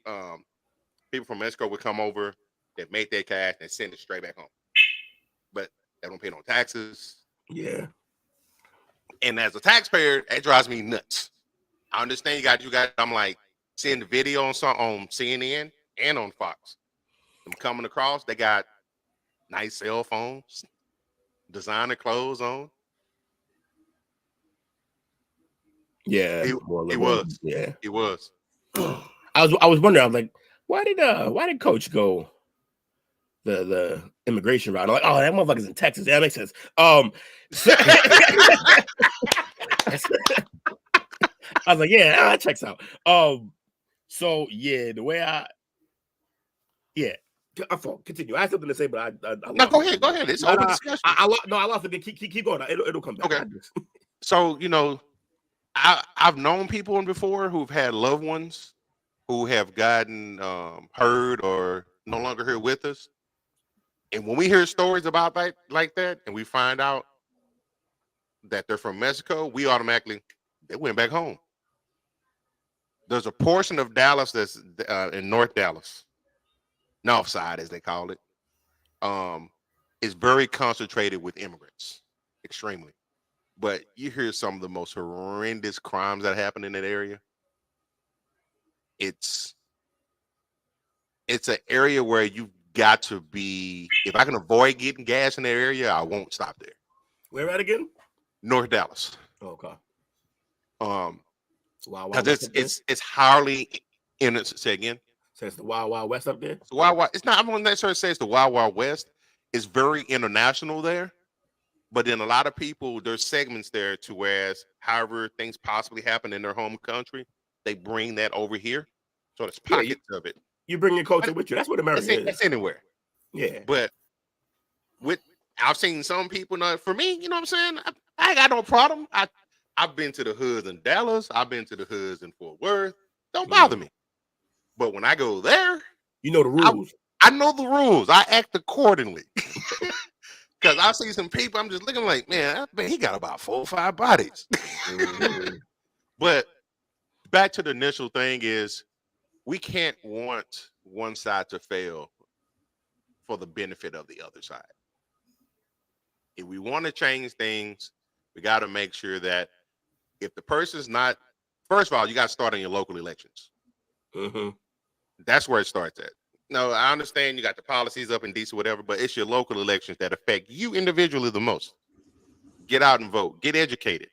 people from Mexico would come over, that make their cash and send it straight back home. But they don't pay no taxes. Yeah. And as a taxpayer, that drives me nuts. I understand you got. I'm like seeing the video on CNN and on Fox. Them coming across, they got nice cell phones, designer clothes on. Yeah, he was. Yeah, he was. I was wondering. I was like, why did Coach go the immigration route? I'm like, oh, that motherfucker's in Texas. Yeah, that makes sense. So, I was like, yeah, that checks out. So yeah, the way I continue. I have something to say, but I no, go ahead. It's open discussion. I lost it. Keep going. It'll come back. Okay. So I've known people before who've had loved ones who have gotten hurt or no longer here with us, and when we hear stories about that like that, and we find out that they're from Mexico, we automatically they went back home. There's a portion of Dallas that's in North Dallas, North Side as they call it. Is very concentrated with immigrants, extremely. But you hear some of the most horrendous crimes that happen in that area. It's an area where you've got to be. If I can avoid getting gas in that area, I won't stop there. Where at again? North Dallas. Okay. Because it's hardly in it. Say again. So it's the Wild Wild West up there. It's the Wild Wild. It's not. I won't necessarily say it's the Wild Wild West. It's very international there. But then a lot of people, there's segments there to whereas however things possibly happen in their home country, they bring that over here. So there's pockets of it. You bring your culture with you. That's what America is. It's anywhere. Yeah. But I've seen some people, for me, you know what I'm saying? I ain't got no problem. I've been to the hoods in Dallas. I've been to the hoods in Fort Worth. Don't bother me. But when I go there, you know the rules. I know the rules. I act accordingly. Because I see some people, I'm just looking like, man, he got about 4 or 5 bodies. But back to the initial thing is, we can't want one side to fail for the benefit of the other side. If we want to change things, we got to make sure that if the person's not, first of all, you got to start on your local elections. Mm-hmm. That's where it starts at. No, I understand you got the policies up in DC, whatever, but it's your local elections that affect you individually the most. Get out and vote. Get educated.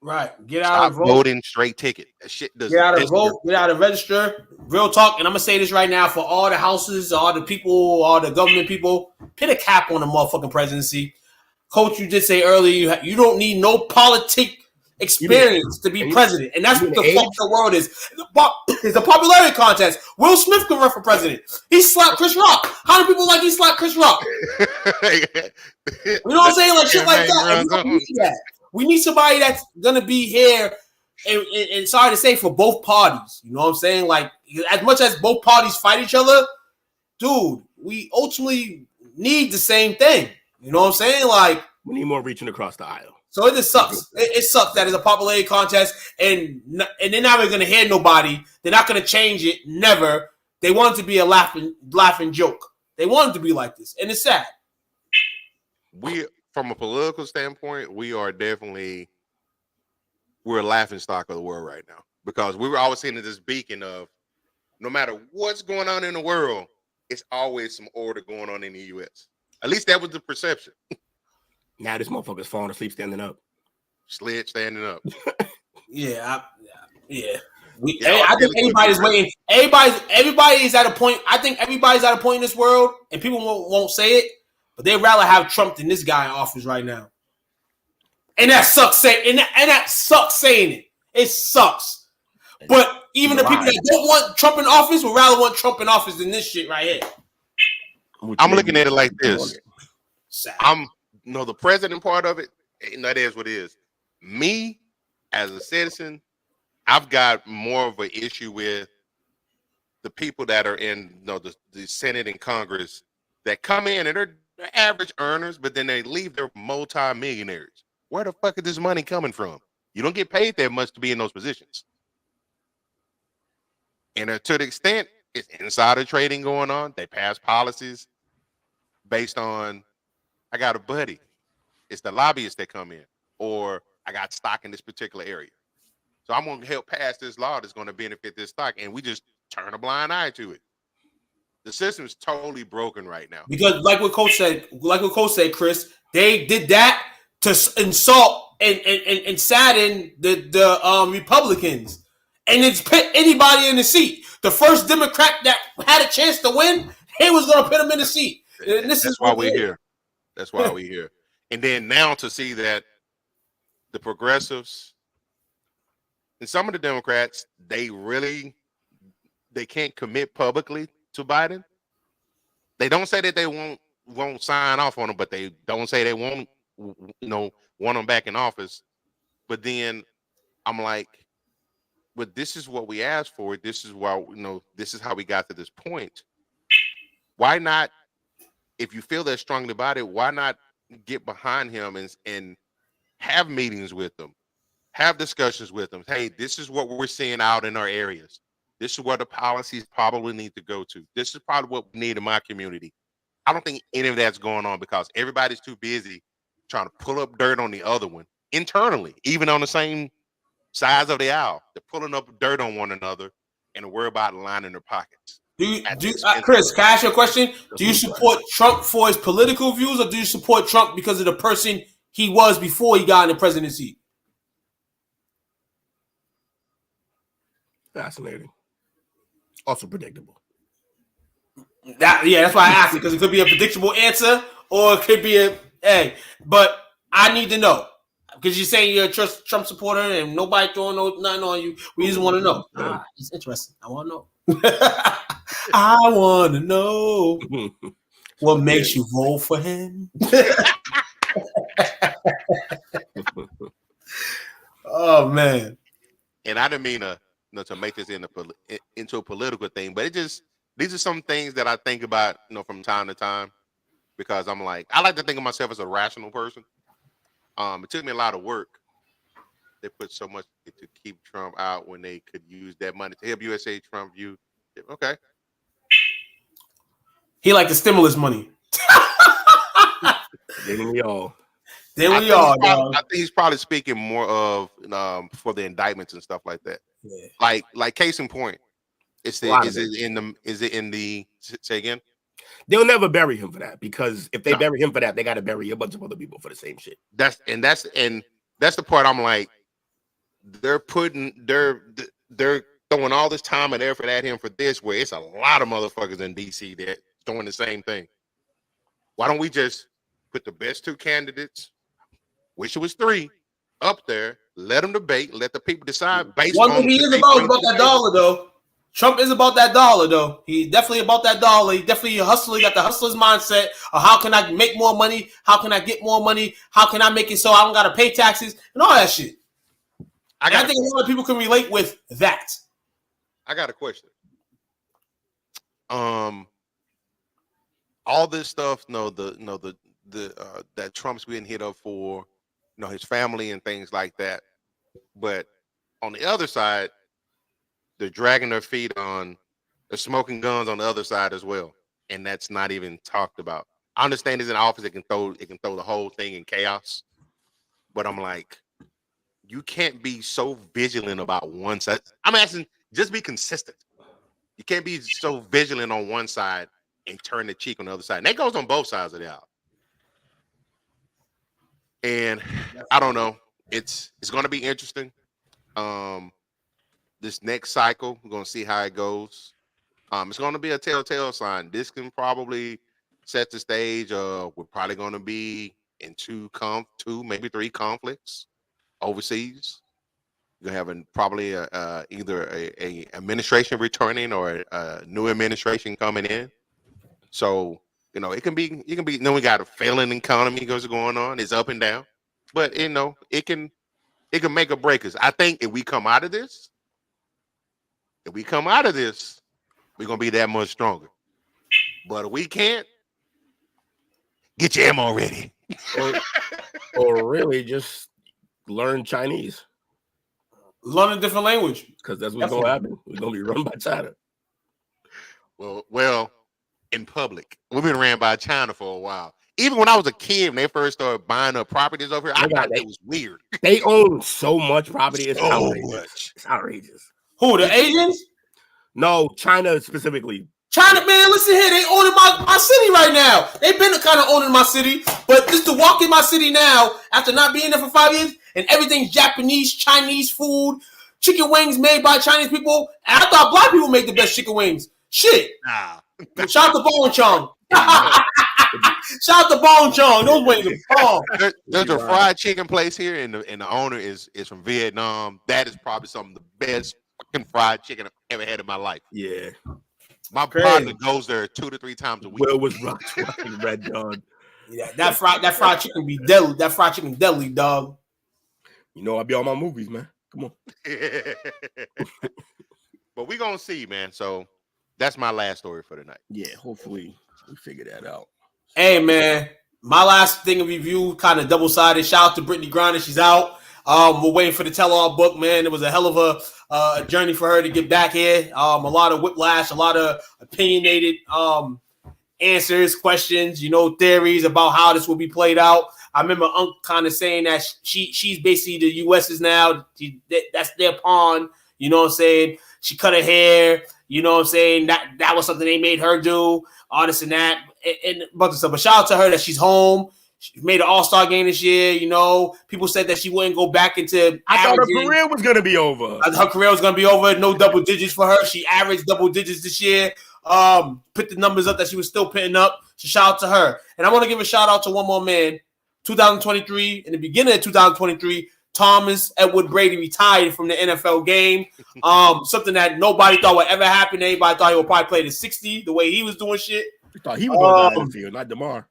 Right. Get out and vote. Voting straight ticket. That shit doesn't. Get out and vote. Get out and register. Real talk. And I'm gonna say this right now for all the houses, all the people, all the government people. Put a cap on the motherfucking presidency. Coach, you did say earlier you don't need no politic experience to be president, and that's what the fuck the world is. It's a popularity contest. Will Smith can run for president. He slapped Chris Rock. How do people like he slapped Chris Rock? You know what I'm saying? Like shit like that. And we don't need that. We need somebody that's gonna be here, and sorry to say, for both parties. You know what I'm saying? Like as much as both parties fight each other, dude, we ultimately need the same thing. You know what I'm saying? Like we need more reaching across the aisle. So it just sucks. It sucks that it's a popularity contest, and they're not even gonna hear nobody. They're not gonna change it. Never. They want it to be a laughing joke. They want it to be like this, and it's sad. We, from a political standpoint, we're a laughing stock of the world right now because we were always seeing this beacon of no matter what's going on in the world, it's always some order going on in the U.S. At least that was the perception. Now this motherfucker's falling asleep standing up. Sled standing up. Yeah. I think everybody's waiting. Everybody is at a point. I think everybody's at a point in this world, and people won't say it, but they'd rather have Trump than this guy in office right now. And that sucks saying. And that sucks saying it. It sucks. But even the people that don't want Trump in office would rather want Trump in office than this shit right here. I'm looking at it like this. The president part of it, that is what it is. Me, as a citizen, I've got more of an issue with the people that are in the Senate and Congress that come in and they're average earners, but then they leave, they're multi-millionaires. Where the fuck is this money coming from? You don't get paid that much to be in those positions. And to the extent it's insider trading going on, they pass policies based on, I got a buddy. It's the lobbyists that come in, or I got stock in this particular area. So I'm going to help pass this law that's going to benefit this stock. And we just turn a blind eye to it. The system is totally broken right now. Because like what Coach said, Chris, they did that to insult and sadden the Republicans. and it's put anybody in the seat. The first Democrat that had a chance to win, he was going to put him in the seat. And That's why we're here. That's why we're here. And then now to see that the progressives and some of the Democrats, they can't commit publicly to Biden. They don't say that they won't sign off on him, but they don't say they won't, want him back in office. But then I'm like, but this is what we asked for. This is why, this is how we got to this point. Why not, if you feel that strongly about it, why not get behind him and have meetings with them, have discussions with them? Hey, this is what we're seeing out in our areas. This is where the policies probably need to go to. This is probably what we need in my community. I don't think any of that's going on because everybody's too busy trying to pull up dirt on the other one internally, even on the same sides of the aisle. They're pulling up dirt on one another and worry about lining their pockets. Chris, can I ask you a question? Do you support Trump for his political views, or do you support Trump because of the person he was before he got in the presidency? Fascinating. Also predictable. That's why I asked it, because it could be a predictable answer or it could be but I need to know. Because you're saying you're a Trump supporter and nobody throwing nothing on you. We just want to know. It's interesting. I want to know. I want to know what makes you vote for him. Oh, man. And I didn't mean to make this into a political thing, but these are some things that I think about, from time to time, because I'm like, I like to think of myself as a rational person. It took me a lot of work. They put so much to keep Trump out when they could use that money to help USA Trump view. Okay. He liked the stimulus money. Didn't we all? I think he's probably speaking more of for the indictments and stuff like that. Yeah. Like case in point. Is it in the say again? They'll never bury him for that, because if they bury him for that, they got to bury a bunch of other people for the same shit. That's the part I'm like, they're throwing all this time and effort at him for this, where it's a lot of motherfuckers in DC that doing the same thing. Why don't we just put the best two candidates, wish it was three, up there, let them debate, let the people decide based on. One thing he is about that dollar, though. Trump is about that dollar, though. He's definitely about that dollar. He definitely a hustler. He got the hustler's mindset of how can I make more money? How can I get more money? How can I make it so I don't got to pay taxes and all that shit? I think a lot of people can relate with that. I got a question. All this stuff, that Trump's being hit up for, his family and things like that. But on the other side, they're dragging their feet on the smoking guns on the other side as well, and that's not even talked about. I understand he's in office; it can throw the whole thing in chaos. But I'm like, you can't be so vigilant about one side. I'm asking, just be consistent. You can't be so vigilant on one side and turn the cheek on the other side. And that goes on both sides of the aisle. And I don't know. It's going to be interesting. This next cycle, we're going to see how it goes. It's going to be a telltale sign. This can probably set the stage. We're probably going to be in two, maybe three conflicts overseas. You're going to have probably either a administration returning or a new administration coming in. So, it can be. Then we got a failing economy going on. It's up and down, but it can make or break us. I think if we come out of this, we're gonna be that much stronger. But if we can't, get your ammo ready, or really just learn Chinese. Learn a different language, because that's what's gonna happen. We're gonna be run by China. Well, in public, we've been ran by China for a while. Even when I was a kid, when they first started buying up properties over here, I thought it was weird. They own so much property. It's outrageous. It's outrageous. Who, the Asians? No, China specifically. China, man, listen here. They owning my city right now. They've been kind of owning my city, but just to walk in my city now, after not being there for 5 years, and everything's Japanese, Chinese food, chicken wings made by Chinese people. And I thought black people make the best chicken wings. Shit. Nah. Shout out to Bone Chong. Shout out to Bone Chong. Those wings are bomb. There's a fried chicken place here, and the owner is from Vietnam. That is probably some of the best fucking fried chicken I've ever had in my life. Yeah. My partner goes there 2 to 3 times a week. Will was fucking Red Dog. Yeah, that fried chicken be deadly. That fried chicken deadly, dog. You know I be on my movies, man. Come on. But we gonna see, man. So that's my last story for tonight. Yeah, hopefully we figure that out. Hey, man, my last thing of review kind of double-sided. Shout out to Brittany Griner. She's out. We're waiting for the tell-all book, man. It was a hell of a journey for her to get back here. A lot of whiplash, a lot of opinionated answers, questions, theories about how this will be played out. I remember Unc kind of saying that she's basically the U.S.'s now. That's their pawn. You know what I'm saying? She cut her hair. You know what I'm saying? That was something they made her do. All this and that. And a bunch of stuff. But shout out to her that she's home. She made an all-star game this year. People said that she wouldn't go back into. I thought her career was going to be over. Her career was going to be over. No double digits for her. She averaged double digits this year. Put the numbers up that she was still putting up. So shout out to her. And I want to give a shout out to one more man. 2023, in the beginning of 2023, Thomas Edward Brady retired from the NFL game. Something that nobody thought would ever happen. Everybody thought he would probably play to 60, the way he was doing shit. I thought he was going to die this year, not DeMar.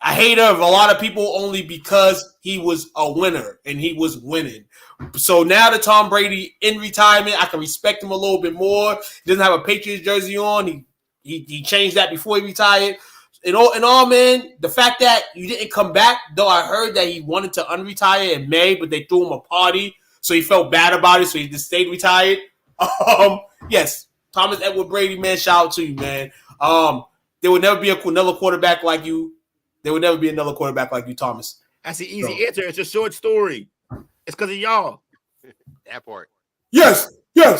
I hate of a lot of people only because he was a winner and he was winning. So now that Tom Brady in retirement, I can respect him a little bit more. He doesn't have a Patriots jersey on. He changed that before he retired. In all, man, the fact that you didn't come back, though I heard that he wanted to unretire in May, but they threw him a party, so he felt bad about it, so he just stayed retired. Yes, Thomas Edward Brady, man, shout out to you, man. There would never be another quarterback like you. There would never be another quarterback like you, Thomas. That's the easy answer. It's a short story. It's because of y'all. That part. Yes. And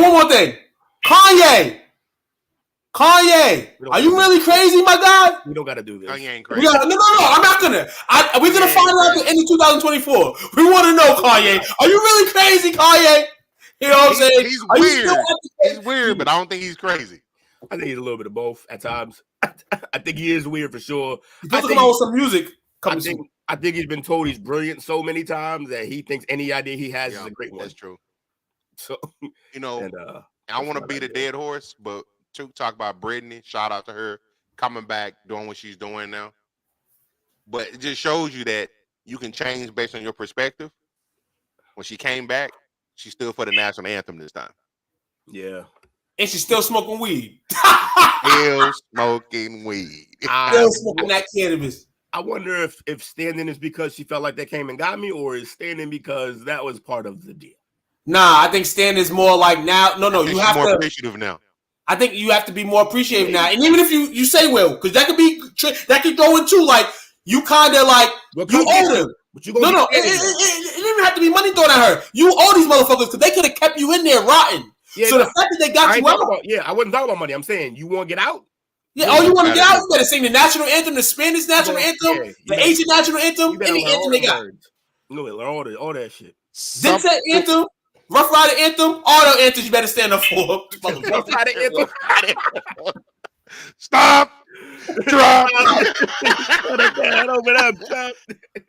one more thing. Kanye, are you really crazy, my guy? We don't got to do this. Kanye ain't crazy. No, I'm not gonna. We're gonna find out at the end of 2024. We want to know, Kanye. Are you really crazy, Kanye? You know what I'm saying? He's weird. He's weird, but I don't think he's crazy. I think he's a little bit of both at times. I think he is weird for sure. He's supposed to come out with some music coming soon. I think he's been told he's brilliant so many times that he thinks any idea he has is a great one. That's true. So, I want to beat a dead horse, but to talk about Brittany, shout out to her coming back, doing what she's doing now. But it just shows you that you can change based on your perspective. When she came back, she stood for the national anthem this time. Yeah. And she's still smoking weed. Still smoking weed. Still smoking that cannabis. I wonder if standing is because she felt like they came and got me, or is standing because that was part of the deal? Nah, I think standing is more like now. No, you have more to. Appreciative now. I think you have to be more appreciative now. And even if you say will, because that could go into like you kind of like you owe them. No, it didn't even have to be money thrown at her. You owe these motherfuckers because they could have kept you in there rotten. Yeah, so the fact that they got you out. I wasn't talking about money. I'm saying you want to get out. Yeah, you want to get out? You better sing the national anthem, the Spanish national anthem, the Asian national anthem, any anthem they got. You learn all that shit. Dipset anthem, Rough Rider anthem, all the anthems you better stand up for. Rough Rider anthem. Stop. Drop.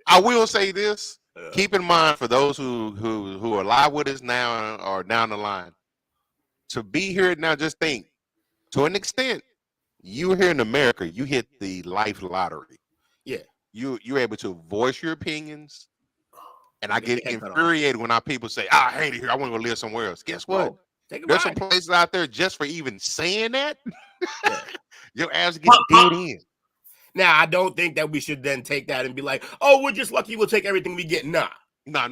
I will say this. Keep in mind for those who are live with us now or down the line. To be here now, just think, to an extent, you here in America, you hit the life lottery. Yeah. You're able to voice your opinions. And I get infuriated when our people say, I hate it here. I want to go live somewhere else. Guess what? There's some places out there just for even saying that. Your ass gets dead in. Now, I don't think that we should then take that and be like, oh, we're just lucky we'll take everything we get. Nah. No.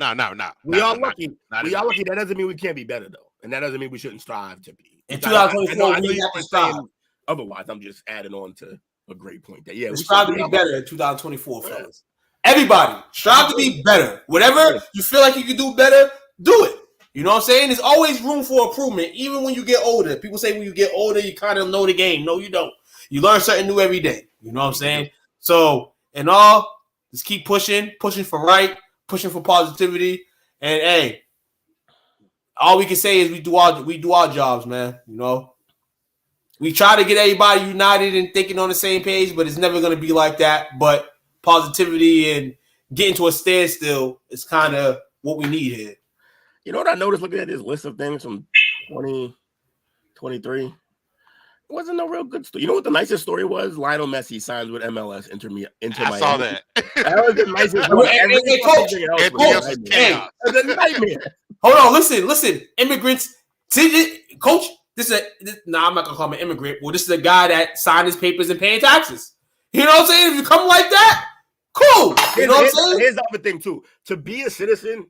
We are lucky. We are lucky. That doesn't mean we can't be better, though. And that doesn't mean we shouldn't strive to be. In 2024, I know you have to saying otherwise. I'm just adding on to a great point. That we strive to be better in 2024, fellas. Everybody, strive to be better. Whatever you feel like you can do better, do it. You know what I'm saying? There's always room for improvement, even when you get older. People say when you get older, you kind of know the game. No, you don't. You learn something new every day. You know what I'm saying? So, just keep pushing for right, pushing for positivity. And, hey, all we can say is we do our jobs, man. You know, we try to get everybody united and thinking on the same page, but it's never going to be like that. But positivity and getting to a standstill is kind of what we need here. You know what I noticed looking at this list of things from 2023? It wasn't no real good story. You know what the nicest story was? Lionel Messi signs with MLS Inter Miami. I saw that. That was the nicest one. Hey, was a nightmare. Hold on, listen. Immigrants, coach. I'm not gonna call him an immigrant. Well, this is a guy that signed his papers and paying taxes. You know what I'm saying? If you come like that, cool. You know what I'm saying? Here's the other thing too. To be a citizen,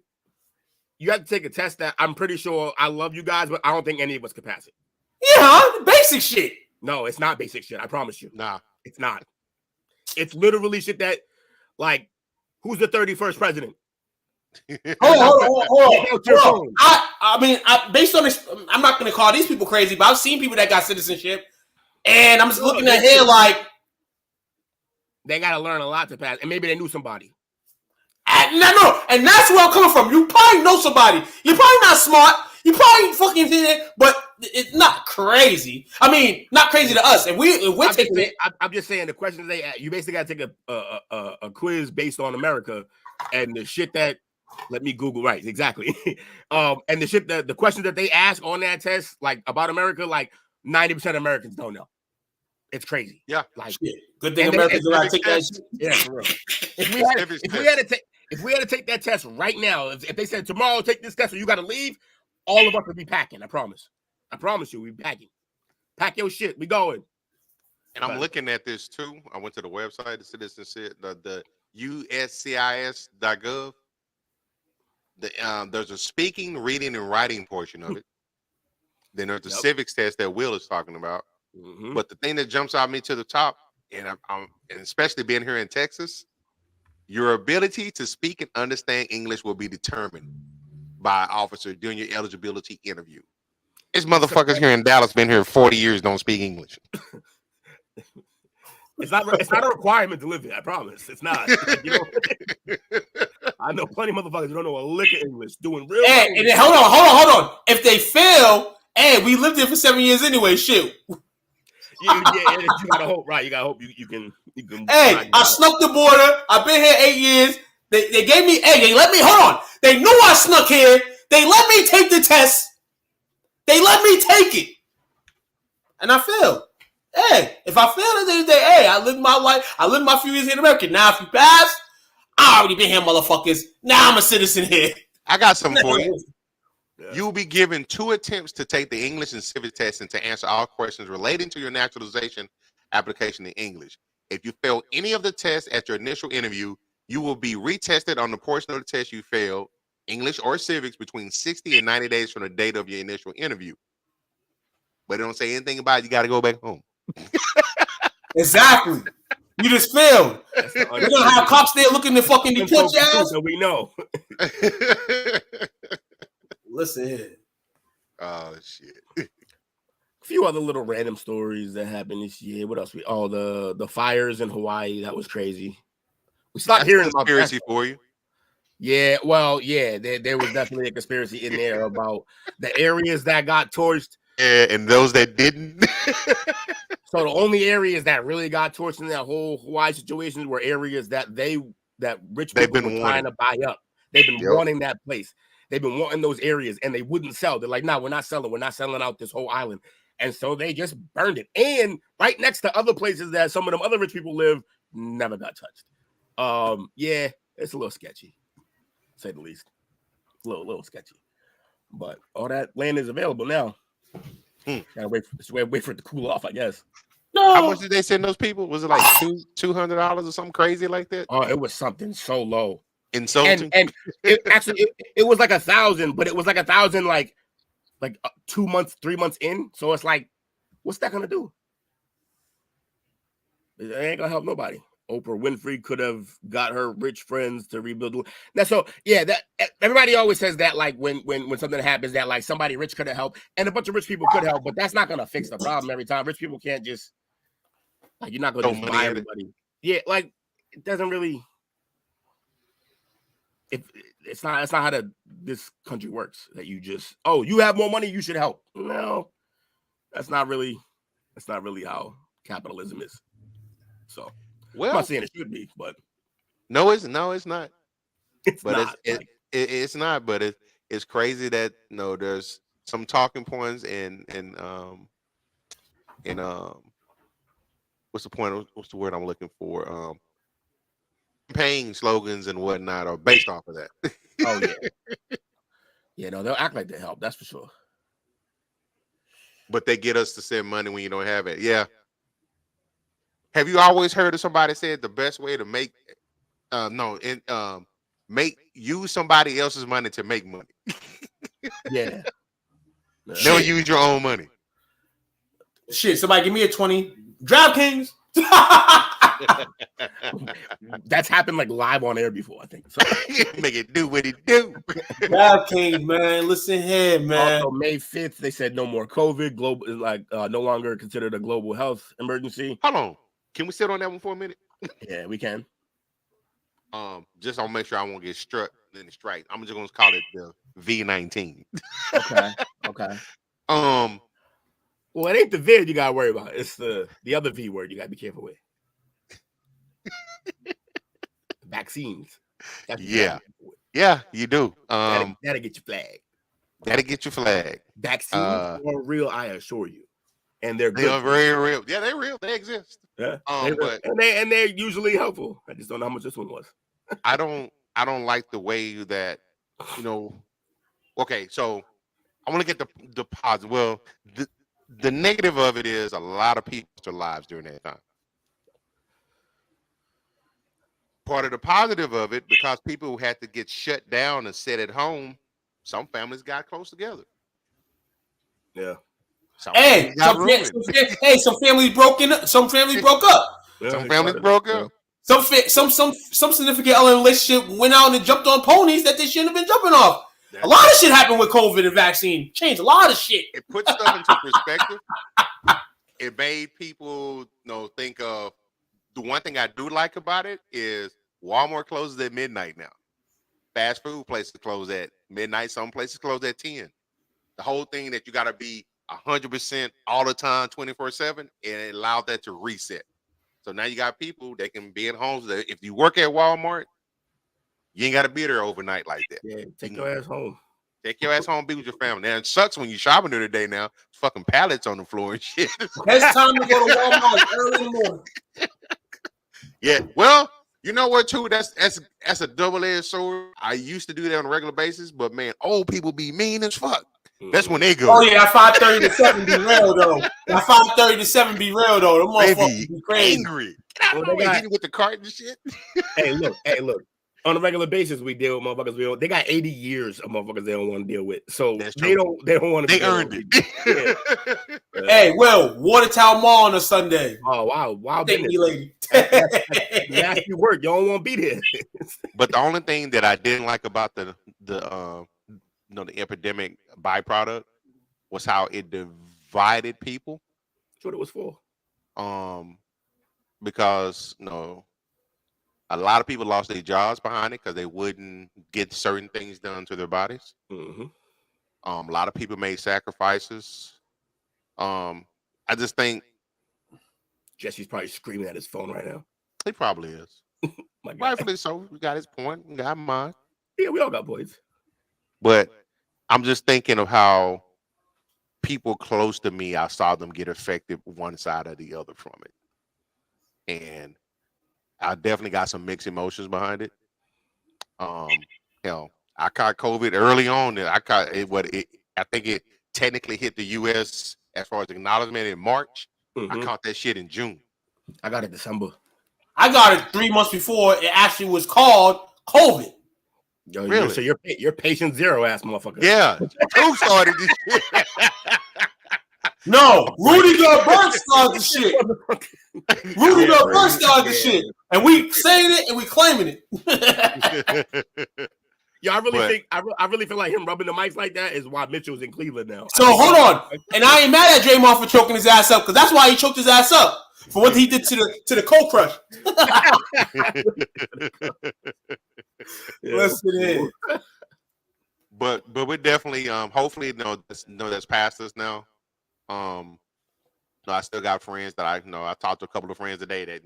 you have to take a test that I'm pretty sure I love you guys, but I don't think any of us can pass it. Yeah, basic shit. No, it's not basic shit. I promise you. Nah, it's not. It's literally shit that, like, who's the 31st president? Hold on. I mean, based on this, I'm not going to call these people crazy, but I've seen people that got citizenship, and I'm just looking at here like they got to learn a lot to pass, and maybe they knew somebody. No, and that's where I'm coming from. You probably know somebody. You're probably not smart. You probably fucking did it, but it's not crazy. I mean, not crazy to us. And we're taking it. I'm just saying the questions they ask, you basically got to take a quiz based on America, and the shit that. Let me Google right exactly. And the shit the questions that they ask on that test, like about America, like 90% of Americans don't know. It's crazy. Yeah, like shit. Good thing Americans don't take that shit. Yeah, for real. If we had to take that test right now, if they said tomorrow take this test or you got to leave, all of us would be packing. I promise you, we packing. Pack your shit. We going. And I'm looking at this too. I went to the website, the citizenship, the USCIS.gov. There's a speaking, reading, and writing portion of it. Then there's the civics test that Will is talking about. Mm-hmm. But the thing that jumps out me to the top, and and especially being here in Texas, your ability to speak and understand English will be determined by an officer during your eligibility interview. This motherfuckers here in Dallas been here 40 years, don't speak English. It's not a requirement to live here. I promise. It's not. You know? I know plenty of motherfuckers who don't know a lick of English doing real. Hey, and then, hold on. If they fail, we lived there for 7 years anyway. Shoot. Yeah, you gotta hope, right? You gotta hope you can. Hey, I snuck the border. I've been here 8 years. They gave me. Hey, they let me. Hold on. They knew I snuck here. They let me take the test. They let me take it, and I failed. Hey, if I fail at the end of the day, I lived my life. I lived my few years here in America. Now, if you pass, I already been here, motherfuckers. Now I'm a citizen here. I got something for you. You'll be given 2 attempts to take the English and civic test and to answer all questions relating to your naturalization application in English. If you fail any of the tests at your initial interview, you will be retested on the portion of the test you failed, English or civics, between 60 and 90 days from the date of your initial interview. But it don't say anything about you got to go back home. Exactly. You just failed. We're gonna have cops there looking to fucking deport your ass. So we know. Listen here. Oh shit. A few other little random stories that happened this year. What else? The fires in Hawaii. That was crazy. We stopped hearing about conspiracy for you. Yeah, well, yeah, there was definitely a conspiracy in there about the areas that got torched. Yeah, and those that didn't. So the only areas that really got torched in that whole Hawaii situation were areas that rich people were trying to buy up. They've been wanting that place. They've been wanting those areas, and they wouldn't sell. They're like, no, we're not selling. We're not selling out this whole island. And so they just burned it. And right next to other places that some of them other rich people live, never got touched. Yeah, it's a little sketchy, to say the least. A little sketchy. But all that land is available now. Gotta wait for it to cool off, I guess. No. How much did they send those people? Was it like $200 or something crazy like that? Oh, it was something so low. Insulting. And it actually it was like 1,000, but it was like 1,000 like 2 months, 3 months in. So it's like, what's that gonna do? It ain't gonna help nobody. Oprah Winfrey could have got her rich friends to rebuild. Now, so yeah, that everybody always says that, like when something happens, that like somebody rich could have helped, and a bunch of rich people could help, but that's not gonna fix the problem every time. Rich people can't just you're not gonna just buy everybody. Yeah, like it doesn't really. If it's not how this country works. That you just you have more money, you should help. No, that's not really how capitalism is. So Well, I'm not saying it should be, but no, it's not. It's but not. It's not. But it's crazy that there's some talking points and what's the point? What's the word I'm looking for? Campaign slogans and whatnot are based off of that. Oh yeah, yeah. No, they'll act like they help. That's for sure. But they get us to send money when you don't have it. Yeah. Have you always heard of somebody said the best way to make use somebody else's money to make money? Yeah. Never use your own money. Shit, somebody give me a 20. DraftKings. That's happened like live on air before, I think. So. Make it do what it do. DraftKings, man. Listen here, man. Also, May 5th, they said no more COVID. Global, no longer considered a global health emergency. Hold on. Can we sit on that one for a minute? Yeah, we can. Just I'll make sure I won't get struck in the strike. I'm just gonna call it the V19. Okay. Well, it ain't the vid you gotta worry about. It's the other V word you gotta be careful with. Vaccines. Yeah, you do. That'll get you flagged. That'll get you flagged. Vaccines are real, I assure you, and they're good. They are very real. Yeah, they're real. They exist. Yeah, but they're usually helpful. I just don't know how much this one was. I don't like the way that Okay, so I want to get the positive. Well, the negative of it is a lot of people lost their lives during that time. Part of the positive of it, because people who had to get shut down and sit at home, some families got close together. Yeah. Some families broke up. Some families broke up. Some significant other relationship went out and jumped on ponies that they shouldn't have been jumping off. A lot of shit happened with COVID and vaccine. Changed a lot of shit. It put stuff into perspective. It made people think of the one thing I do like about it is Walmart closes at midnight now. Fast food places close at midnight. Some places close at 10. The whole thing that you got to be 100% all the time, 24/7, and it allowed that to reset. So now you got people that can be at home. So if you work at Walmart, you ain't got to be there overnight like that. Yeah, take your ass home. Take your ass home, be with your family. Now it sucks when you shopping during the day now. Fucking pallets on the floor and shit. Best time to go to Walmart early in the morning. Yeah, well, you know what, too? That's a double-edged sword. I used to do that on a regular basis, but man, old people be mean as fuck. That's when they go. Oh yeah, 5:30 to 7 be real though. 5:30 to 7 be real though. Them motherfuckers be crazy. Angry. Get out of the way, hitting with the cart and shit. Hey, look. On a regular basis, we deal with motherfuckers. They got 80 years of motherfuckers they don't want to deal with. So they don't want to. They earned it. Hey, Will, Watertown Mall on a Sunday. Oh wow, thank you, lady. Nasty work. You don't want to be there. But the only thing that I didn't like about the epidemic byproduct was how it divided people. That's what it was for. Because a lot of people lost their jobs behind it because they wouldn't get certain things done to their bodies. Mm-hmm. A lot of people made sacrifices. I just think Jesse's probably screaming at his phone right now. He probably is. Rightfully so. We got his point. We got mine. Yeah, we all got points. But I'm just thinking of how people close to me, I saw them get affected one side or the other from it. And I definitely got some mixed emotions behind it. Hell, I caught COVID early on. I caught it. I think it technically hit the U.S. as far as acknowledgement in March. Mm-hmm. I caught that shit in June. I got it December. I got it 3 months before it actually was called COVID. Yo, really? So you're patient zero ass motherfucker. Yeah, who started this shit? No, Rudy Gobert started the shit. Rudy Gobert started the shit, and we saying it and we claiming it. Yo, I really feel like him rubbing the mics like that is why Mitchell's in Cleveland now. So hold on, and I ain't mad at Draymond for choking his ass up because that's why he choked his ass up for what he did to the cold crush. Listen in. But we're definitely hopefully that's past us now. No, I still got friends that I talked to a couple of friends today that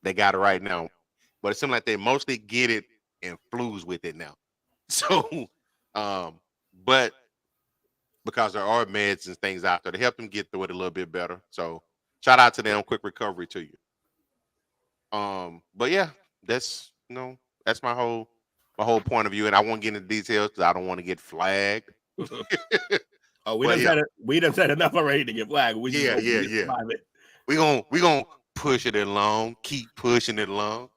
they got it right now. But it seems like they mostly get it and flus with it now. So but because there are meds and things out there to help them get through it a little bit better. So shout out to them, quick recovery to you. But yeah, that's that's my whole point of view, and I won't get into details because I don't want to get flagged. Oh, we done said enough already to get flagged. Yeah. We gonna push it along, keep pushing it along.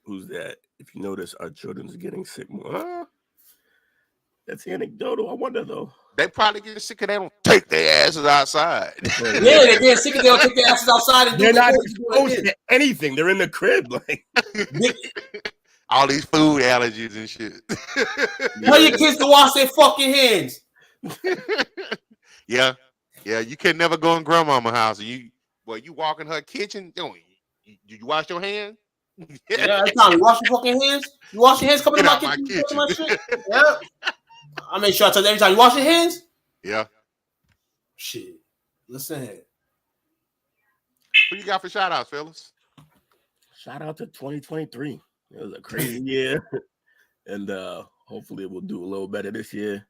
Who's that? If you notice, our children's getting sick more. That's anecdotal. I wonder though. They probably get sick and they don't take their asses outside. Yeah, they get sick and they don't take their asses outside and they're not exposed to anything. They're in the crib, like all these food allergies and shit. Tell your kids to wash their fucking hands. Yeah. You can never go in grandmama's house. You walk in her kitchen. You wash your hands? Yeah, every time you wash your fucking hands. You wash your hands coming to my kitchen. My shit. Yeah. I make sure I tell you every time you wash your hands. Yeah. Shit. Listen here. Who you got for shout outs, fellas? Shout out to 2023. It was a crazy year. And hopefully we'll do a little better this year.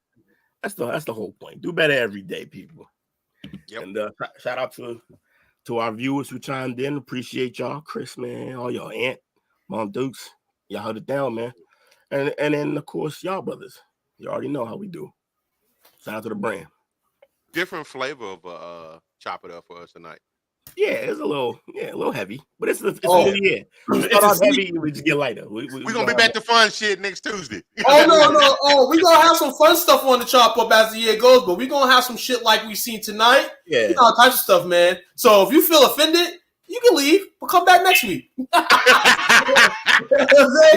That's the whole point. Do better every day, people. Yep. And shout out to our viewers who chimed in. Appreciate y'all. Chris, man, all y'all Aunt, Mom Dukes. Y'all held it down, man. And then of course y'all brothers. You already know how we do. Shout out to the brand. Different flavor of chop it up for us tonight. Yeah, it's a little heavy, but it's a new year. It's heavy, we just get lighter. We're gonna be back to fun shit next Tuesday. No. We're gonna have some fun stuff on the chop up as the year goes, but we're gonna have some shit like we seen tonight. Yeah, all types of stuff, man. So if you feel offended, you can leave, but come back next week. We'll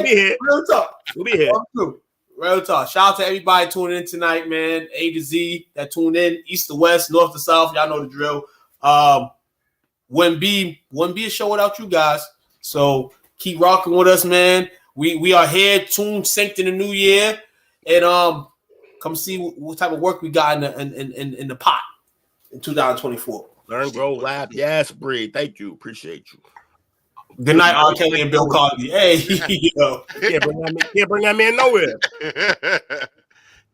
be here. Real talk. We'll be here. Real talk. Shout out to everybody tuning in tonight, man. A to Z that tuned in, east to west, north to south. Y'all know the drill. Wouldn't be a show without you guys. So keep rocking with us, man. We are here, tuned, synced in the new year, and come see what type of work we got in the pot in 2024. Learn, grow, laugh. Yes, Bree. Thank you. Appreciate you. Good night, R. Kelly and Bill Cosby. Hey, yo. Can't bring that man nowhere.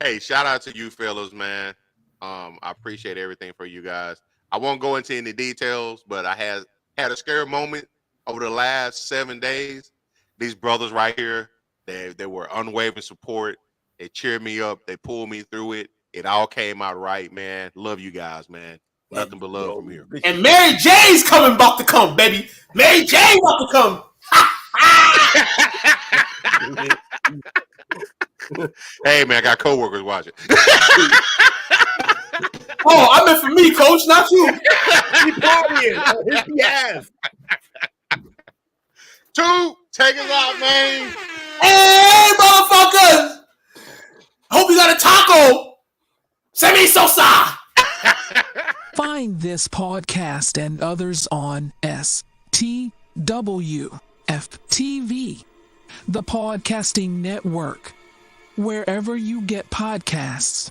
Hey, shout out to you fellas, man. I appreciate everything for you guys. I won't go into any details, but I had a scary moment over the last 7 days. These brothers right here, they were unwavering support. They cheered me up. They pulled me through it. It all came out right, man. Love you guys, man. Nothing but love from here. And Mary J's about to come, baby. Mary J about to come. Hey, man, I got coworkers watching. Oh, I meant for me, coach, not you. Yes. 2, take us out, man. Hey, motherfuckers. Hope you got a taco. Send me salsa. Find this podcast and others on STWF TV, the podcasting network, wherever you get podcasts.